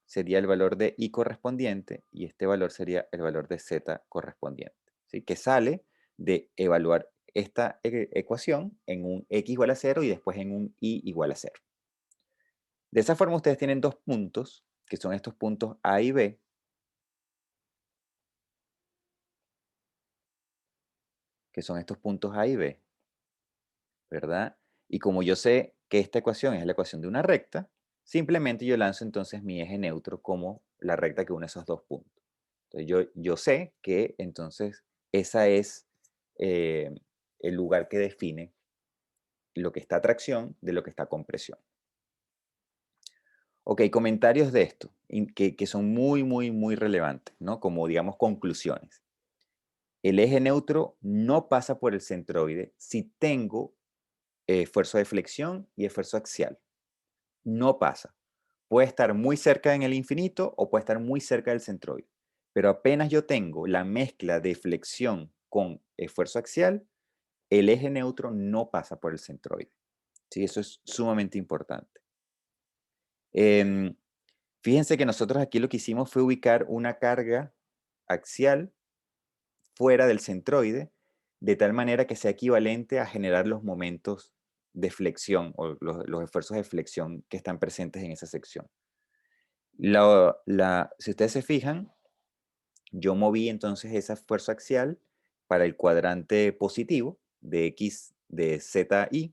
sería el valor de i correspondiente y este valor sería el valor de z correspondiente, ¿sí? Que sale de evaluar esta ecuación en un x igual a cero y después en un i igual a cero. De esa forma ustedes tienen dos puntos, que son estos puntos A y B, que son estos puntos A y B, ¿verdad? Y como yo sé que esta ecuación es la ecuación de una recta, simplemente yo lanzo entonces mi eje neutro como la recta que une esos dos puntos. Entonces yo sé que entonces esa es el lugar que define lo que está a tracción de lo que está a compresión. Ok, comentarios de esto, que son muy relevantes, ¿no? Como digamos conclusiones. El eje neutro no pasa por el centroide si tengo esfuerzo de flexión y esfuerzo axial. No pasa. Puede estar muy cerca en el infinito o puede estar muy cerca del centroide. Pero apenas yo tengo la mezcla de flexión con esfuerzo axial, el eje neutro no pasa por el centroide. ¿Sí? Eso es sumamente importante. Em, Fíjense que nosotros aquí lo que hicimos fue ubicar una carga axial fuera del centroide, de tal manera que sea equivalente a generar los momentos de flexión o los esfuerzos de flexión que están presentes en esa sección. Si ustedes se fijan, yo moví entonces ese esfuerzo axial para el cuadrante positivo de X de ZI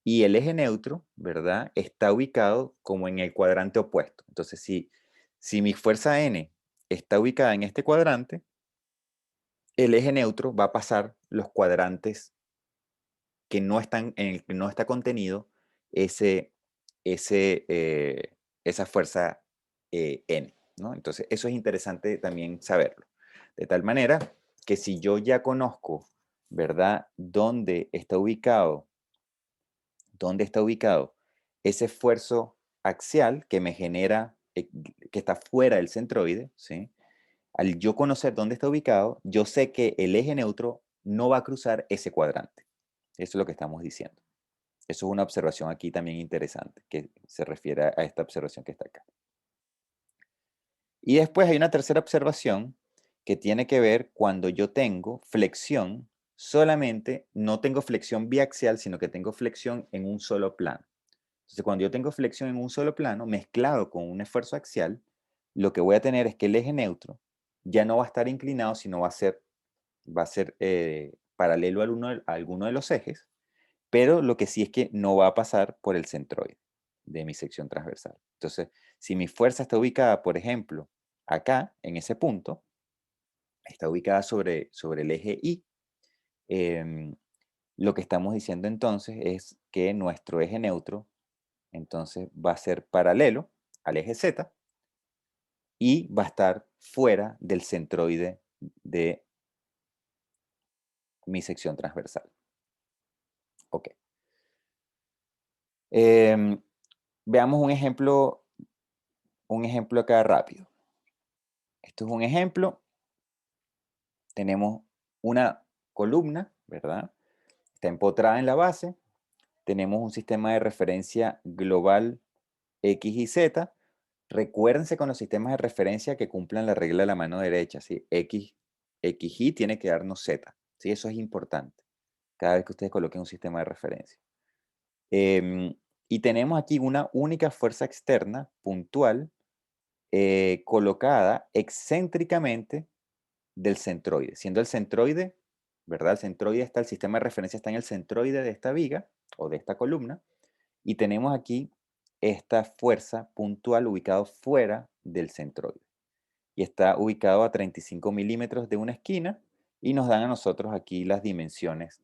y el eje neutro, ¿verdad? Está ubicado como en el cuadrante opuesto. Entonces, si mi fuerza N está ubicada en este cuadrante, el eje neutro va a pasar los cuadrantes que no están, en el que no está contenido ese, esa fuerza N, ¿no? Entonces, eso es interesante también saberlo. De tal manera que si yo ya conozco, ¿verdad?, dónde está ubicado ese esfuerzo axial que me genera, que está fuera del centroide, ¿sí? Al yo conocer dónde está ubicado, yo sé que el eje neutro no va a cruzar ese cuadrante. Eso es lo que estamos diciendo. Eso es una observación aquí también interesante, que se refiere a esta observación que está acá. Y después hay una tercera observación que tiene que ver cuando yo tengo flexión, solamente no tengo flexión biaxial, sino que tengo flexión en un solo plano. Entonces, cuando yo tengo flexión en un solo plano, mezclado con un esfuerzo axial, lo que voy a tener es que el eje neutro ya no va a estar inclinado, sino va a ser paralelo a alguno de los ejes, pero lo que sí es que no va a pasar por el centroide de mi sección transversal. Entonces, si mi fuerza está ubicada, por ejemplo, acá, en ese punto, está ubicada sobre el eje Y, em, lo que estamos diciendo entonces es que nuestro eje neutro entonces va a ser paralelo al eje Z y va a estar fuera del centroide de mi sección transversal. Ok. Em, Veamos un ejemplo acá rápido. Esto es un ejemplo. Tenemos una columna, ¿verdad? Está empotrada en la base. Tenemos un sistema de referencia global X y Z. Recuérdense con los sistemas de referencia que cumplan la regla de la mano derecha, ¿sí? XY tiene que darnos Z, ¿sí? Eso es importante cada vez que ustedes coloquen un sistema de referencia. Y tenemos aquí una única fuerza externa puntual colocada excéntricamente del centroide, siendo el centroide, ¿verdad? El centroide está, el sistema de referencia está en el centroide de esta viga o de esta columna, y tenemos aquí esta fuerza puntual ubicado fuera del centroide. Y está ubicado a 35 milímetros de una esquina y nos dan a nosotros aquí las dimensiones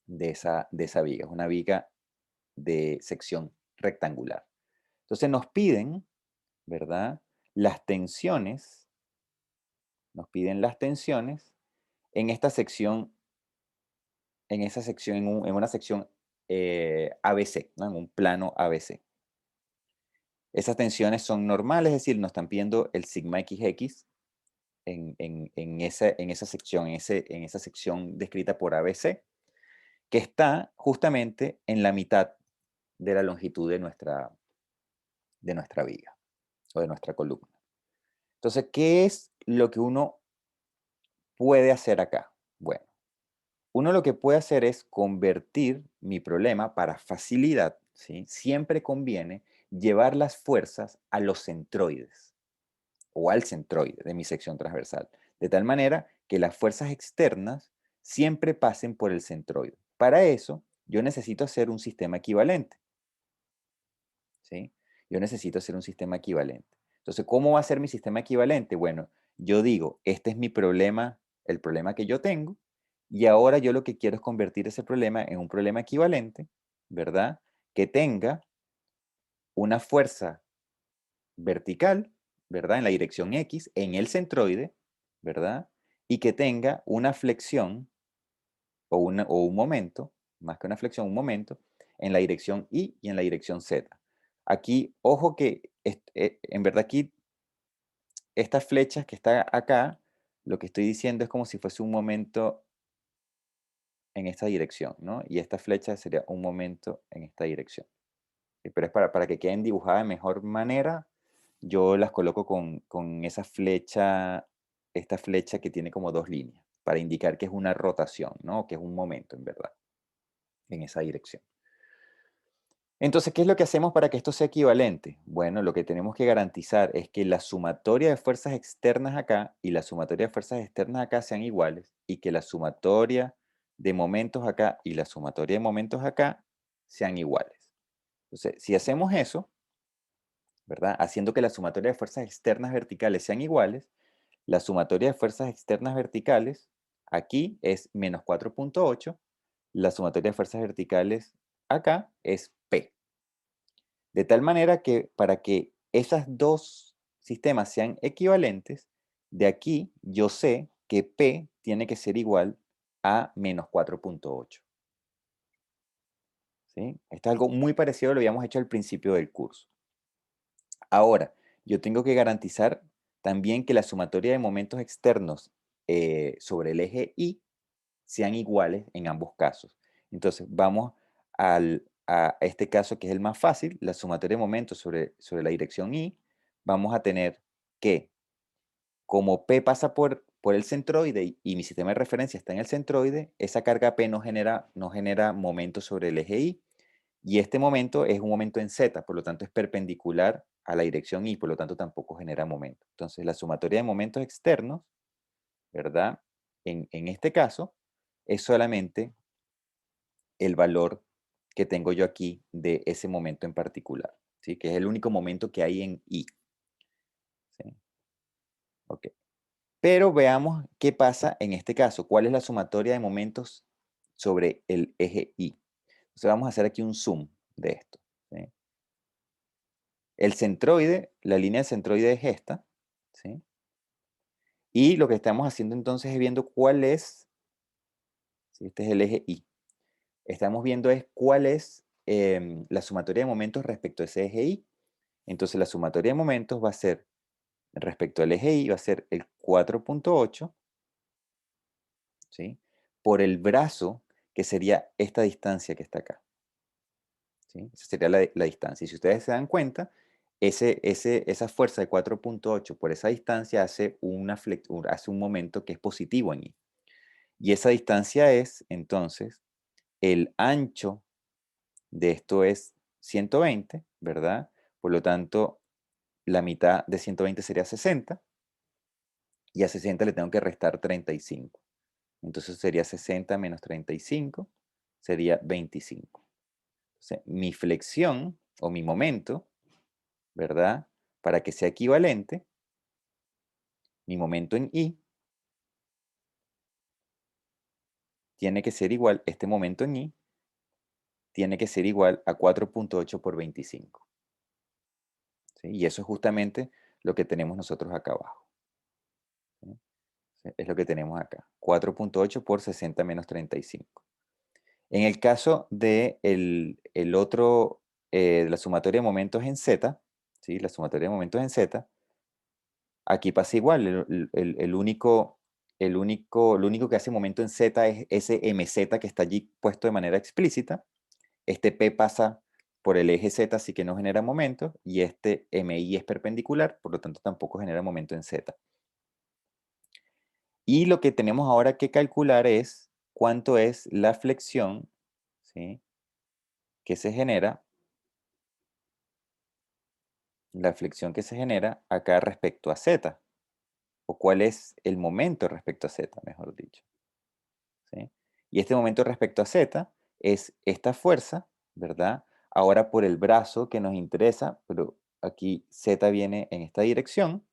de esa viga. Es una viga de sección rectangular. Entonces nos piden, ¿verdad? Las tensiones, nos piden las tensiones en esta sección, en esa sección, en una sección ABC, ¿no? En un plano ABC. Esas tensiones son normales, es decir, nos están pidiendo el sigma XX en esa sección, en esa sección descrita por ABC, que está justamente en la mitad de la longitud de nuestra viga o de nuestra columna. Entonces, ¿qué es lo que uno puede hacer acá? Bueno, uno lo que puede hacer es convertir mi problema para facilidad, ¿sí? Siempre conviene llevar las fuerzas a los centroides o al centroide de mi sección transversal, de tal manera que las fuerzas externas siempre pasen por el centroide. Para eso, yo necesito hacer un sistema equivalente, ¿sí? Yo necesito hacer un sistema equivalente. Entonces, ¿cómo va a ser mi sistema equivalente? Bueno, yo digo, este es mi problema, el problema que yo tengo, y ahora yo lo que quiero es convertir ese problema en un problema equivalente, ¿verdad? Que tenga una fuerza vertical, ¿verdad? En la dirección X, en el centroide, ¿verdad? Y que tenga una flexión o un momento, más que una flexión, un momento, en la dirección Y en la dirección Z. Aquí, ojo que en verdad aquí, estas flechas que está acá, lo que estoy diciendo es como si fuese un momento en esta dirección, ¿no? Y esta flecha sería un momento en esta dirección. Pero es para que queden dibujadas de mejor manera, yo las coloco con esta flecha que tiene como dos líneas, para indicar que es una rotación, ¿no? Que es un momento, en verdad, en esa dirección. Entonces, ¿qué es lo que hacemos para que esto sea equivalente? Bueno, lo que tenemos que garantizar es que la sumatoria de fuerzas externas acá y la sumatoria de fuerzas externas acá sean iguales y que la sumatoria de momentos acá y la sumatoria de momentos acá sean iguales. Entonces, si hacemos eso, ¿verdad? Haciendo que la sumatoria de fuerzas externas verticales sean iguales, la sumatoria de fuerzas externas verticales aquí es menos 4,8, la sumatoria de fuerzas verticales acá es P. De tal manera que para que esos dos sistemas sean equivalentes, de aquí yo sé que P tiene que ser igual a menos 4,8. ¿Sí? Esto es algo muy parecido a lo que habíamos hecho al principio del curso. Ahora, yo tengo que garantizar también que la sumatoria de momentos externos sobre el eje Y sean iguales en ambos casos. Entonces, vamos a este caso que es el más fácil, la sumatoria de momentos sobre la dirección Y. Vamos a tener que, como P pasa por el centroide y mi sistema de referencia está en el centroide, esa carga P no genera momentos sobre el eje Y. Y este momento es un momento en Z, por lo tanto es perpendicular a la dirección Y, por lo tanto tampoco genera momento. Entonces la sumatoria de momentos externos, ¿verdad? En este caso, es solamente el valor que tengo yo aquí de ese momento en particular, ¿sí? Que es el único momento que hay en Y. ¿Sí? Ok. Pero veamos qué pasa en este caso. ¿Cuál es la sumatoria de momentos sobre el eje Y? Entonces vamos a hacer aquí un zoom de esto. ¿Sí? El centroide, la línea del centroide es esta. ¿Sí? Y lo que estamos haciendo entonces es viendo cuál es, ¿sí? Este es el eje Y. Estamos viendo es cuál es la sumatoria de momentos respecto a ese eje Y. Entonces la sumatoria de momentos va a ser, respecto al eje Y, va a ser el 4.8, ¿sí? Por el brazo, que sería esta distancia que está acá. ¿Sí? Esa sería la distancia. Y si ustedes se dan cuenta, esa fuerza de 4.8 por esa distancia hace hace un momento que es positivo en Y. Y esa distancia es, entonces, el ancho de esto es 120, ¿verdad? Por lo tanto, la mitad de 120 sería 60, y a 60 le tengo que restar 35. Entonces sería 60 menos 35, sería 25. Entonces, mi flexión o mi momento, ¿verdad? Para que sea equivalente, mi momento en Y tiene que ser igual, este momento en Y tiene que ser igual a 4.8 por 25. ¿Sí? Y eso es justamente lo que tenemos nosotros acá abajo. ¿Sí? Es lo que tenemos acá. 4.8 por 60 menos 35. En el caso de el otro, la sumatoria de momentos en Z, ¿sí? La sumatoria de momentos en Z, aquí pasa igual. Lo único que hace momento en Z es ese MZ que está allí puesto de manera explícita. Este P pasa por el eje Z, así que no genera momento, y este MI es perpendicular, por lo tanto tampoco genera momento en Z. Y lo que tenemos ahora que calcular es cuánto es la flexión, ¿sí? Que se genera, la flexión que se genera acá respecto a Z, o cuál es el momento respecto a Z, mejor dicho. ¿Sí? Y este momento respecto a Z es esta fuerza, ¿verdad? Ahora por el brazo que nos interesa, pero aquí Z viene en esta dirección,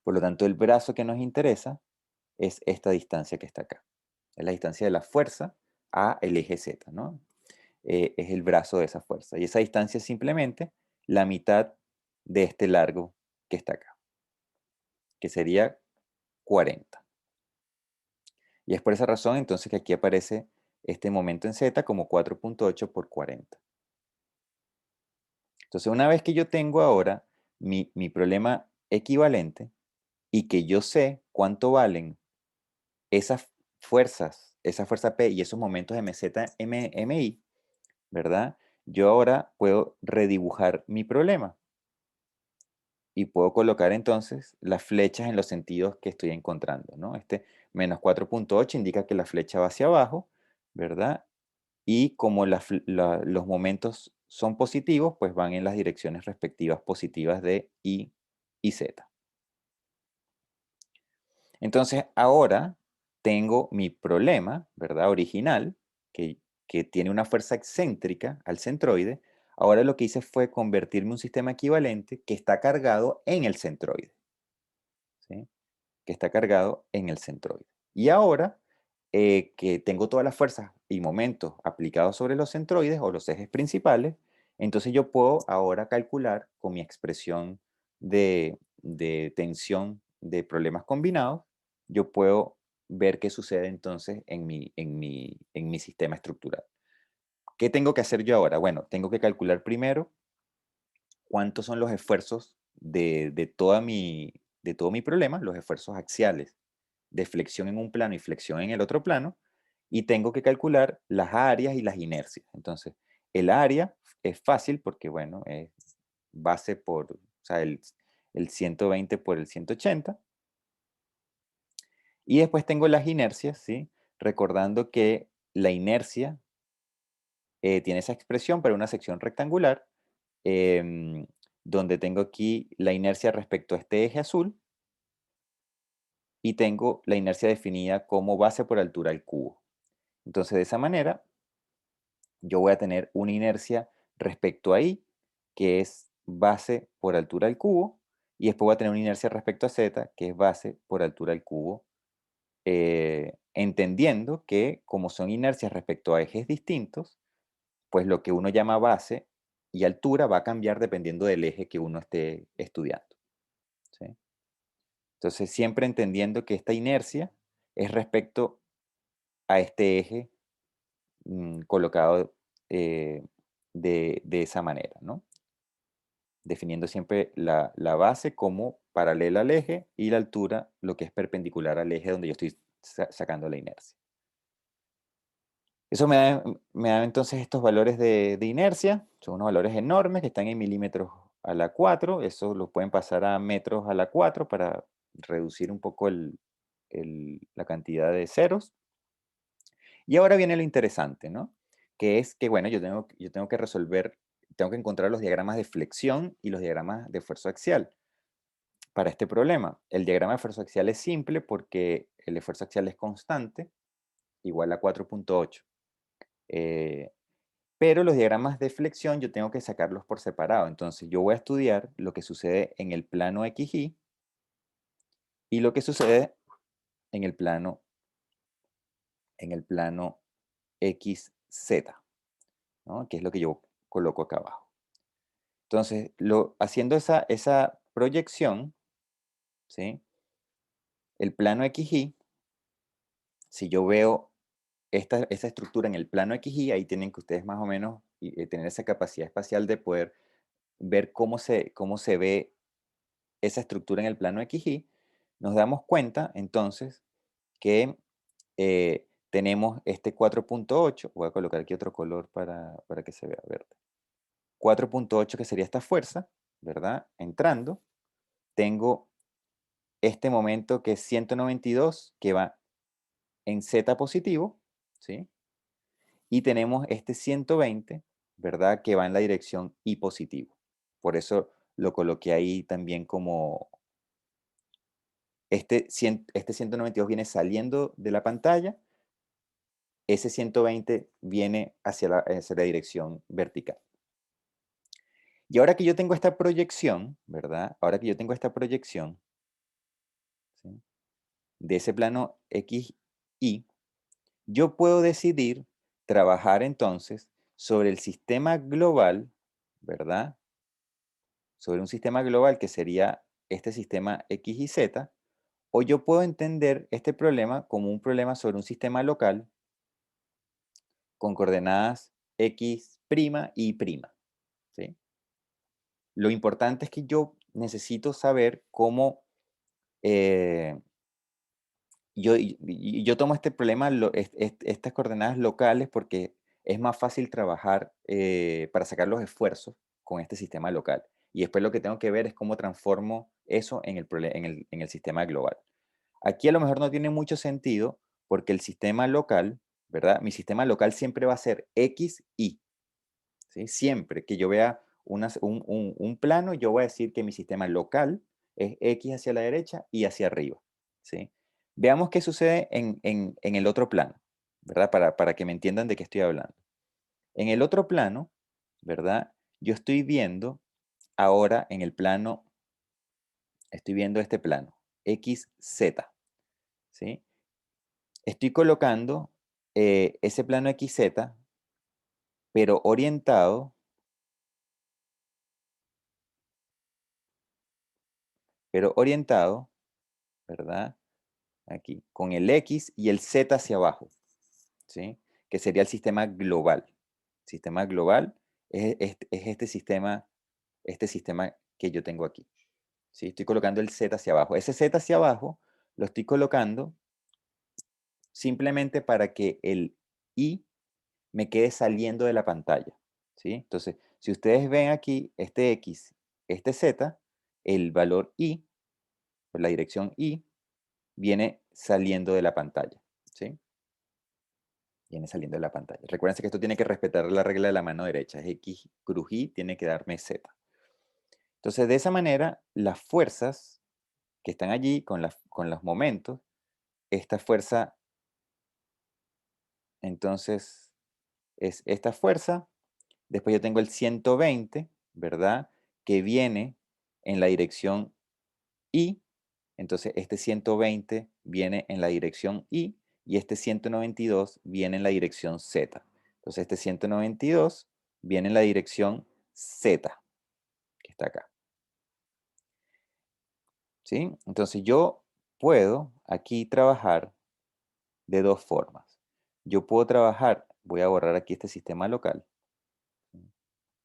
por lo tanto el brazo que nos interesa es esta distancia que está acá. Es la distancia de la fuerza a el eje Z, ¿no? Es el brazo de esa fuerza. Y esa distancia es simplemente la mitad de este largo que está acá, que sería 40. Y es por esa razón entonces que aquí aparece este momento en Z como 4.8 por 40. Entonces, una vez que yo tengo ahora mi problema equivalente y que yo sé cuánto valen esas fuerzas, esa fuerza P y esos momentos MZ, MI, ¿verdad? Yo ahora puedo redibujar mi problema y puedo colocar entonces las flechas en los sentidos que estoy encontrando, ¿no? Este menos 4.8 indica que la flecha va hacia abajo, ¿verdad? Y como los momentos son positivos, pues van en las direcciones respectivas positivas de Y y Z. Entonces ahora tengo mi problema, ¿verdad? Original, que tiene una fuerza excéntrica al centroide. Ahora lo que hice fue convertirme en un sistema equivalente que está cargado en el centroide, ¿sí? Que está cargado en el centroide. Y ahora que tengo todas las fuerzas y momentos aplicados sobre los centroides o los ejes principales, entonces yo puedo ahora calcular con mi expresión de tensión de problemas combinados, yo puedo ver qué sucede entonces en mi sistema estructural. ¿Qué tengo que hacer yo ahora? Bueno, tengo que calcular primero cuántos son los esfuerzos de todo mi problema, los esfuerzos axiales de flexión en un plano y flexión en el otro plano, y tengo que calcular las áreas y las inercias. Entonces, el área es fácil porque, bueno, es base por, o sea, el 120 por el 180. Y después tengo las inercias, ¿sí? Recordando que la inercia tiene esa expresión para una sección rectangular, em, donde tengo aquí la inercia respecto a este eje azul y tengo la inercia definida como base por altura al cubo. Entonces, de esa manera, yo voy a tener una inercia respecto a I, que es base por altura al cubo, y después voy a tener una inercia respecto a Z, que es base por altura al cubo, entendiendo que como son inercias respecto a ejes distintos, pues lo que uno llama base y altura va a cambiar dependiendo del eje que uno esté estudiando. ¿Sí? Entonces, siempre entendiendo que esta inercia es respecto a este eje colocado de esa manera, ¿no? Definiendo siempre la base como paralela al eje y la altura lo que es perpendicular al eje donde yo estoy sacando la inercia. Eso me da entonces estos valores de inercia, son unos valores enormes que están en milímetros a la 4, eso lo pueden pasar a metros a la 4 para reducir un poco la cantidad de ceros. Y ahora viene lo interesante, ¿no? Que es que, bueno, yo tengo que resolver, tengo que encontrar los diagramas de flexión y los diagramas de esfuerzo axial para este problema. El diagrama de esfuerzo axial es simple porque el esfuerzo axial es constante, igual a 4.8. Pero los diagramas de flexión yo tengo que sacarlos por separado. Entonces yo voy a estudiar lo que sucede en el plano XY y lo que sucede en el plano, XZ, ¿no? Que es lo que yo coloco acá abajo. Entonces, haciendo esa proyección, ¿sí? El plano XY, si yo veo esa estructura en el plano XY, ahí tienen que ustedes más o menos tener esa capacidad espacial de poder ver cómo se ve esa estructura en el plano XY, nos damos cuenta entonces que tenemos este 4.8, voy a colocar aquí otro color para que se vea verde, 4.8 que sería esta fuerza, ¿verdad? Entrando, tengo este momento que es 192 que va en Z positivo, ¿sí? Y tenemos este 120, ¿verdad? Que va en la dirección Y positivo. Por eso lo coloqué ahí también como este 192 viene saliendo de la pantalla, ese 120 viene hacia la dirección vertical. Y ahora que yo tengo esta proyección, ¿verdad? Ahora que yo tengo esta proyección, ¿sí? De ese plano XY, yo puedo decidir trabajar entonces sobre el sistema global, ¿verdad? Sobre un sistema global que sería este sistema X y Z, o yo puedo entender este problema como un problema sobre un sistema local con coordenadas X' y Y', ¿sí? Lo importante es que yo necesito saber cómo eh, yo tomo este problema, estas coordenadas locales, porque es más fácil trabajar para sacar los esfuerzos con este sistema local. Y después lo que tengo que ver es cómo transformo eso en el sistema global. Aquí a lo mejor no tiene mucho sentido porque el sistema local, ¿verdad? Mi sistema local siempre va a ser X, Y. ¿Sí? Siempre que yo vea un plano, yo voy a decir que mi sistema local es X hacia la derecha y hacia arriba. ¿Sí? Veamos qué sucede en el otro plano, ¿verdad? Para que me entiendan de qué estoy hablando. En el otro plano, ¿verdad? Yo estoy viendo ahora en el plano, estoy viendo este plano, XZ. ¿Sí? Estoy colocando ese plano XZ, pero orientado, ¿verdad? Aquí, con el X y el Z hacia abajo, ¿sí? Que sería el sistema global. Sistema global es este sistema que yo tengo aquí, ¿sí? Estoy colocando el Z hacia abajo. Ese Z hacia abajo lo estoy colocando simplemente para que el Y me quede saliendo de la pantalla, ¿sí? Entonces, si ustedes ven aquí este X, este Z, el valor Y, pues la dirección Y, viene saliendo de la pantalla, ¿sí? Viene saliendo de la pantalla. Recuerden que esto tiene que respetar la regla de la mano derecha. Es X cruz Y, tiene que darme Z. Entonces, de esa manera, las fuerzas que están allí con los momentos, esta fuerza, entonces, es esta fuerza. Después yo tengo el 120, ¿verdad? Que viene en la dirección Y. Entonces, este 120 viene en la dirección y este 192 viene en la dirección Z. Entonces, este 192 viene en la dirección Z, que está acá. ¿Sí? Entonces, yo puedo aquí trabajar de dos formas. Yo puedo trabajar, voy a borrar aquí este sistema local, ¿sí?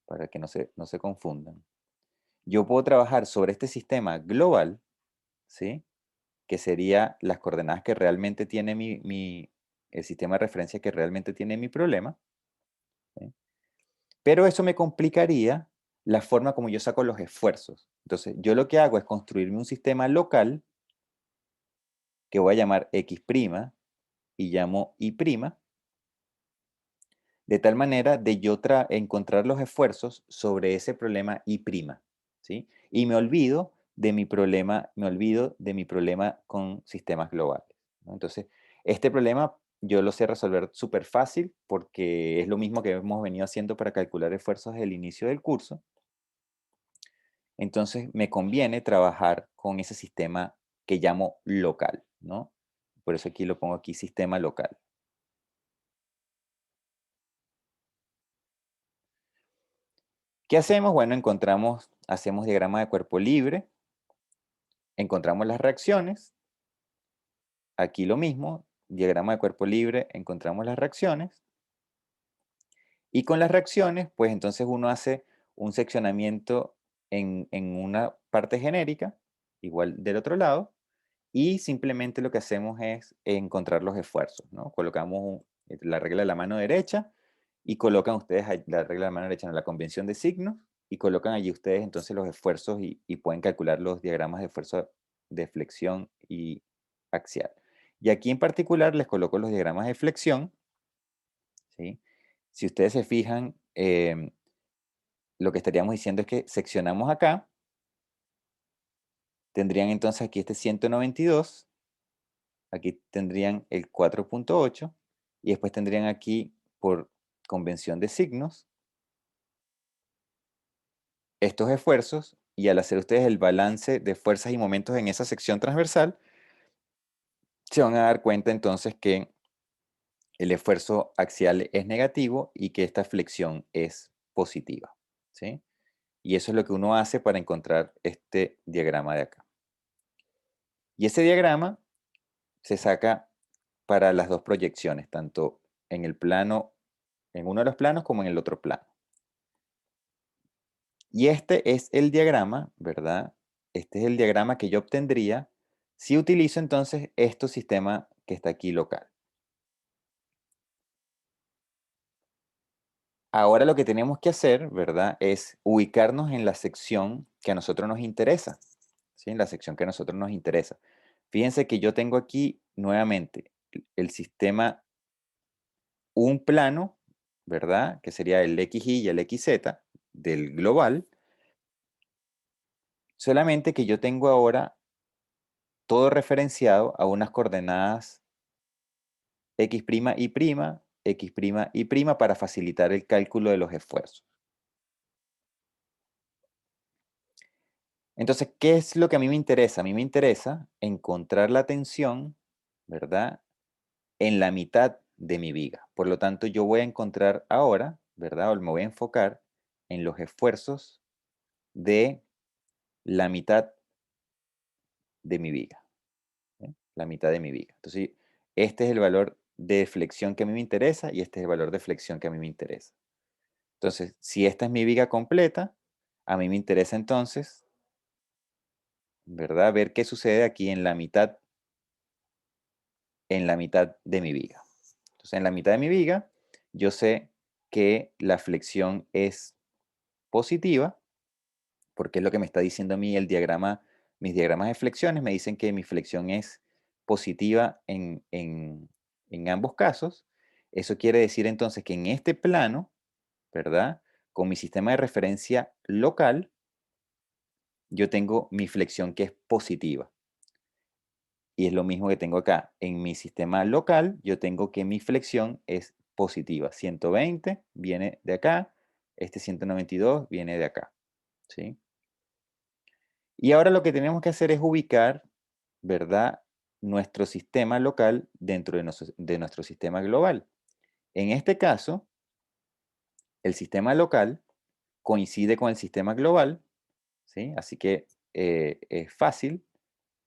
Para que no se confundan. Yo puedo trabajar sobre este sistema global, ¿sí? Que sería las coordenadas que realmente tiene el sistema de referencia que realmente tiene mi problema, ¿sí? Pero eso me complicaría la forma como yo saco los esfuerzos. Entonces, yo lo que hago es construirme un sistema local que voy a llamar X' y llamo Y', de tal manera de yo encontrar los esfuerzos sobre ese problema Y', ¿sí? Y me olvido de mi problema con sistemas globales, ¿no? Entonces, este problema yo lo sé resolver súper fácil porque es lo mismo que hemos venido haciendo para calcular esfuerzos desde el inicio del curso. Entonces, me conviene trabajar con ese sistema que llamo local, ¿no? Por eso aquí lo pongo aquí, sistema local. ¿Qué hacemos? Bueno, hacemos diagrama de cuerpo libre, encontramos las reacciones, aquí lo mismo, diagrama de cuerpo libre, encontramos las reacciones, y con las reacciones, pues entonces uno hace un seccionamiento en una parte genérica, igual del otro lado, y simplemente lo que hacemos es encontrar los esfuerzos, ¿no? Colocamos la regla de la mano derecha y colocan ustedes la regla de la mano derecha en la convención de signos y colocan allí ustedes entonces los esfuerzos y pueden calcular los diagramas de esfuerzo de flexión y axial. Y aquí en particular les coloco los diagramas de flexión, ¿sí? Si ustedes se fijan, lo que estaríamos diciendo es que seccionamos acá, tendrían entonces aquí este 192. Aquí tendrían el 4.8 y después tendrían aquí por convención de signos estos esfuerzos y al hacer ustedes el balance de fuerzas y momentos en esa sección transversal, se van a dar cuenta entonces que el esfuerzo axial es negativo y que esta flexión es positiva, ¿sí? Y eso es lo que uno hace para encontrar este diagrama de acá. Y ese diagrama se saca para las dos proyecciones, tanto en el plano, en uno de los planos como en el otro plano. Y este es el diagrama, ¿verdad? Este es el diagrama que yo obtendría si utilizo entonces este sistema que está aquí local. Ahora lo que tenemos que hacer, ¿verdad? Es ubicarnos en la sección que a nosotros nos interesa, ¿sí? En la sección que a nosotros nos interesa. Fíjense que yo tengo aquí nuevamente el sistema, un plano, ¿verdad? Que sería el XY y el XZ del global, solamente que yo tengo ahora todo referenciado a unas coordenadas X', Y', X', Y' para facilitar el cálculo de los esfuerzos. Entonces, ¿qué es lo que a mí me interesa? A mí me interesa encontrar la tensión, ¿verdad? En la mitad de mi viga. Por lo tanto, yo voy a encontrar ahora, ¿verdad? O me voy a enfocar en los esfuerzos de la mitad de mi viga, ¿sí? La mitad de mi viga. Entonces, este es el valor de flexión que a mí me interesa y este es el valor de flexión que a mí me interesa. Entonces, si esta es mi viga completa, a mí me interesa entonces, ¿verdad? Ver qué sucede aquí en la mitad de mi viga. Entonces, en la mitad de mi viga, yo sé que la flexión es positiva, porque es lo que me está diciendo a mí el diagrama, mis diagramas de flexiones me dicen que mi flexión es positiva en ambos casos. Eso quiere decir entonces que en este plano, ¿verdad? Con mi sistema de referencia local, yo tengo mi flexión que es positiva. Y es lo mismo que tengo acá. En mi sistema local, yo tengo que mi flexión es positiva. 120 viene de acá, este 192 viene de acá. ¿Sí? Y ahora lo que tenemos que hacer es ubicar, ¿verdad? Nuestro sistema local dentro de nuestro sistema global. En este caso, el sistema local coincide con el sistema global, ¿sí? Así que es fácil,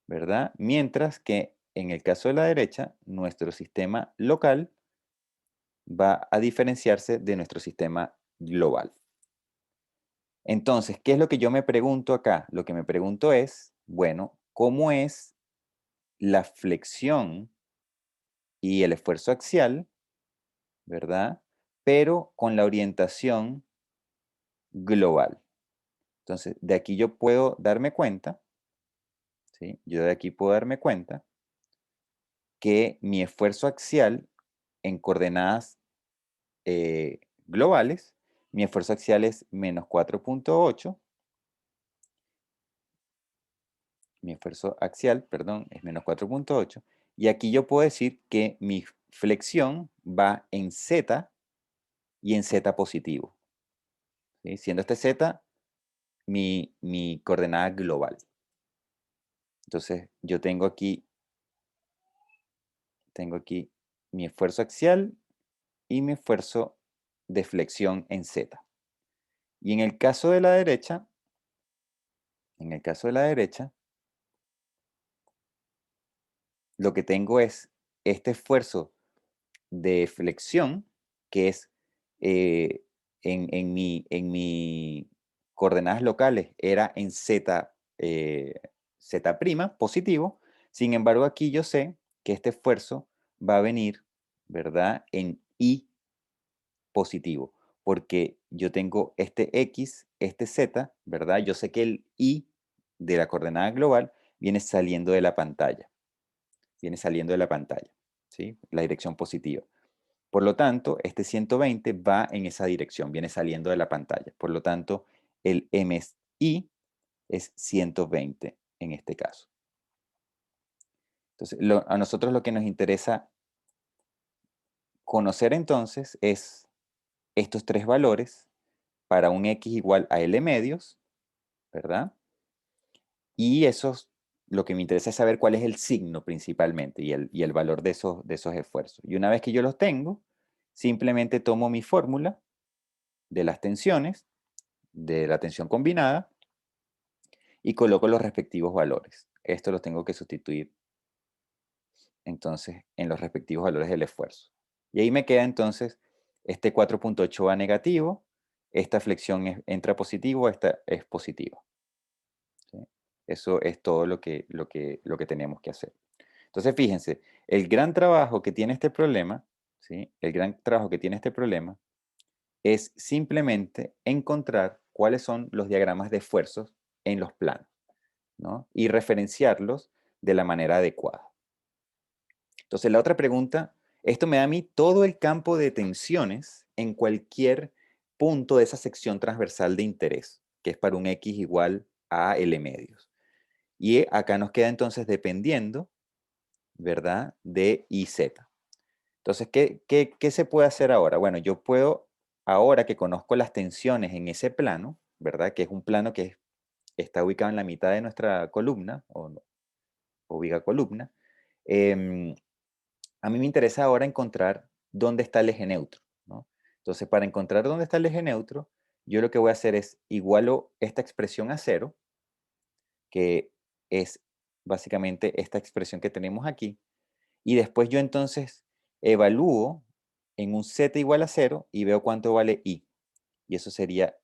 ¿verdad? Mientras que en el caso de la derecha, nuestro sistema local va a diferenciarse de nuestro sistema global. Entonces, ¿qué es lo que yo me pregunto acá? Lo que me pregunto es, bueno, ¿cómo es la flexión y el esfuerzo axial, ¿verdad? Pero con la orientación global. Entonces, de aquí yo puedo darme cuenta, ¿sí? Yo de aquí puedo darme cuenta que mi esfuerzo axial en coordenadas globales, mi esfuerzo axial es menos 4,8, mi esfuerzo axial, perdón, es menos 4,8, y aquí yo puedo decir que mi flexión va en Z y en Z positivo, ¿sí? Siendo este Z mi coordenada global. Entonces, yo tengo aquí mi esfuerzo axial y mi esfuerzo de flexión en Z. Y en el caso de la derecha, lo que tengo es este esfuerzo de flexión, que es eh, en mi coordenadas locales, era en Z, Z' positivo. Sin embargo, aquí yo sé que este esfuerzo va a venir, ¿verdad? En Y positivo, porque yo tengo este X, este Z, ¿verdad? Yo sé que el Y de la coordenada global viene saliendo de la pantalla, ¿sí? La dirección positiva. Por lo tanto, este 120 va en esa dirección, viene saliendo de la pantalla. Por lo tanto, el MSI es 120 en este caso. Entonces, a nosotros lo que nos interesa conocer entonces es estos tres valores para un X igual a L medios, ¿verdad? Y esos, lo que me interesa es saber cuál es el signo principalmente y el valor de esos esfuerzos. Y una vez que yo los tengo, simplemente tomo mi fórmula de las tensiones, de la tensión combinada, y coloco los respectivos valores. Esto los tengo que sustituir entonces en los respectivos valores del esfuerzo. Y ahí me queda entonces este 4,8 va negativo, esta flexión entra positivo, esta es positiva. ¿Sí? Eso es todo lo que tenemos que hacer. Entonces, fíjense, el gran trabajo que tiene este problema, ¿sí? El gran trabajo que tiene este problema es simplemente encontrar cuáles son los diagramas de esfuerzos en los planos, ¿no? Y referenciarlos de la manera adecuada. Entonces, la otra pregunta, esto me da a mí todo el campo de tensiones en cualquier punto de esa sección transversal de interés, que es para un X igual a L medios. Y acá nos queda entonces dependiendo, ¿verdad? De IZ. Entonces, ¿qué se puede hacer ahora? Bueno, yo puedo, ahora que conozco las tensiones en ese plano, ¿verdad? Que es un plano que está ubicado en la mitad de nuestra columna, o viga columna, em, a mí me interesa ahora encontrar dónde está el eje neutro, ¿no? Entonces, para encontrar dónde está el eje neutro, yo lo que voy a hacer es igualo esta expresión a cero, que es básicamente esta expresión que tenemos aquí, y después yo entonces evalúo en un z igual a cero y veo cuánto vale i. Y eso sería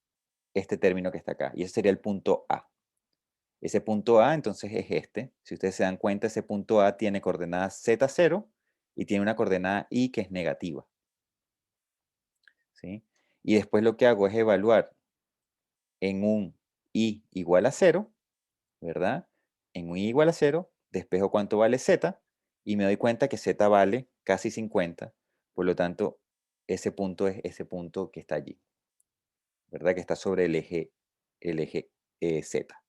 este término que está acá. Y ese sería el punto A. Ese punto A entonces es este. Si ustedes se dan cuenta, ese punto A tiene coordenada z0 y tiene una coordenada i que es negativa. ¿Sí? Y después lo que hago es evaluar en un i igual a cero, ¿verdad? En un i igual a cero, despejo cuánto vale z y me doy cuenta que z vale casi 50, Por lo tanto, ese punto es ese punto que está allí, ¿verdad? Que está sobre el eje Z.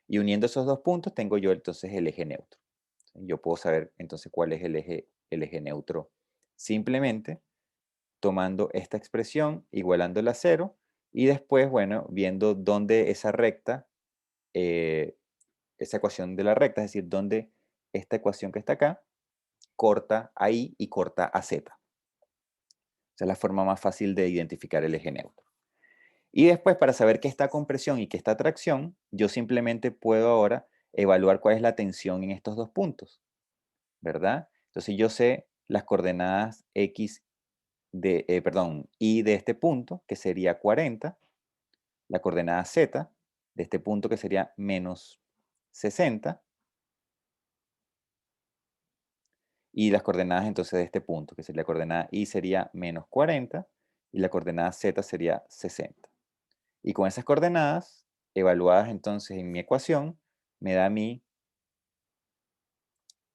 Y uniendo esos dos puntos tengo yo entonces el eje neutro. Yo puedo saber entonces cuál es el eje neutro simplemente tomando esta expresión, igualándola a cero, y después, bueno, viendo dónde esa recta, eh, esa ecuación de la recta, es decir, dónde esta ecuación que está acá, corta a I y corta a Z. Esa es la forma más fácil de identificar el eje neutro. Y después, para saber qué está compresión y qué está tracción, yo simplemente puedo ahora evaluar cuál es la tensión en estos dos puntos, ¿verdad? Entonces yo sé las coordenadas X perdón, Y de este punto, que sería 40, la coordenada Z de este punto, que sería menos 60, y las coordenadas entonces de este punto, que sería la coordenada Y sería menos 40, y la coordenada Z sería 60. Y con esas coordenadas, evaluadas entonces en mi ecuación, me da a mí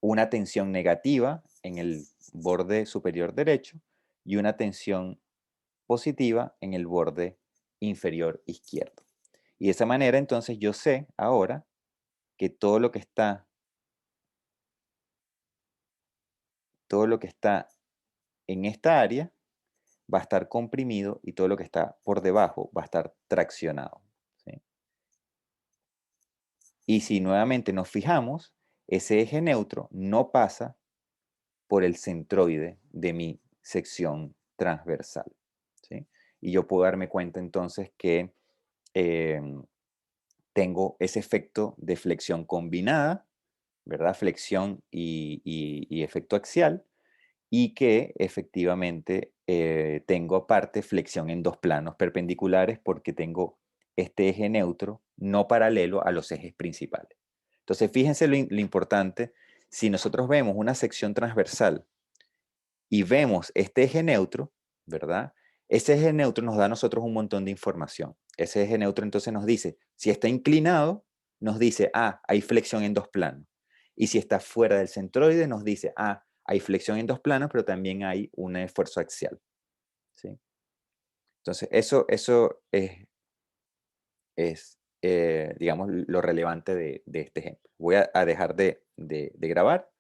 una tensión negativa en el borde superior derecho y una tensión positiva en el borde inferior izquierdo. Y de esa manera entonces yo sé ahora que todo lo que está en esta área va a estar comprimido y todo lo que está por debajo va a estar traccionado, ¿sí? Y si nuevamente nos fijamos, ese eje neutro no pasa por el centroide de mi sección transversal, ¿sí? Y yo puedo darme cuenta entonces que em, tengo ese efecto de flexión combinada, ¿verdad? Flexión y efecto axial, y que efectivamente tengo aparte flexión en dos planos perpendiculares porque tengo este eje neutro no paralelo a los ejes principales. Entonces, fíjense lo importante, si nosotros vemos una sección transversal y vemos este eje neutro, ¿verdad? Ese eje neutro nos da a nosotros un montón de información. Ese eje neutro entonces nos dice, si está inclinado, nos dice, hay flexión en dos planos. Y si está fuera del centroide, nos dice, hay flexión en dos planos, pero también hay un esfuerzo axial, ¿sí? Entonces, eso es digamos, lo relevante de este ejemplo. Voy a dejar de grabar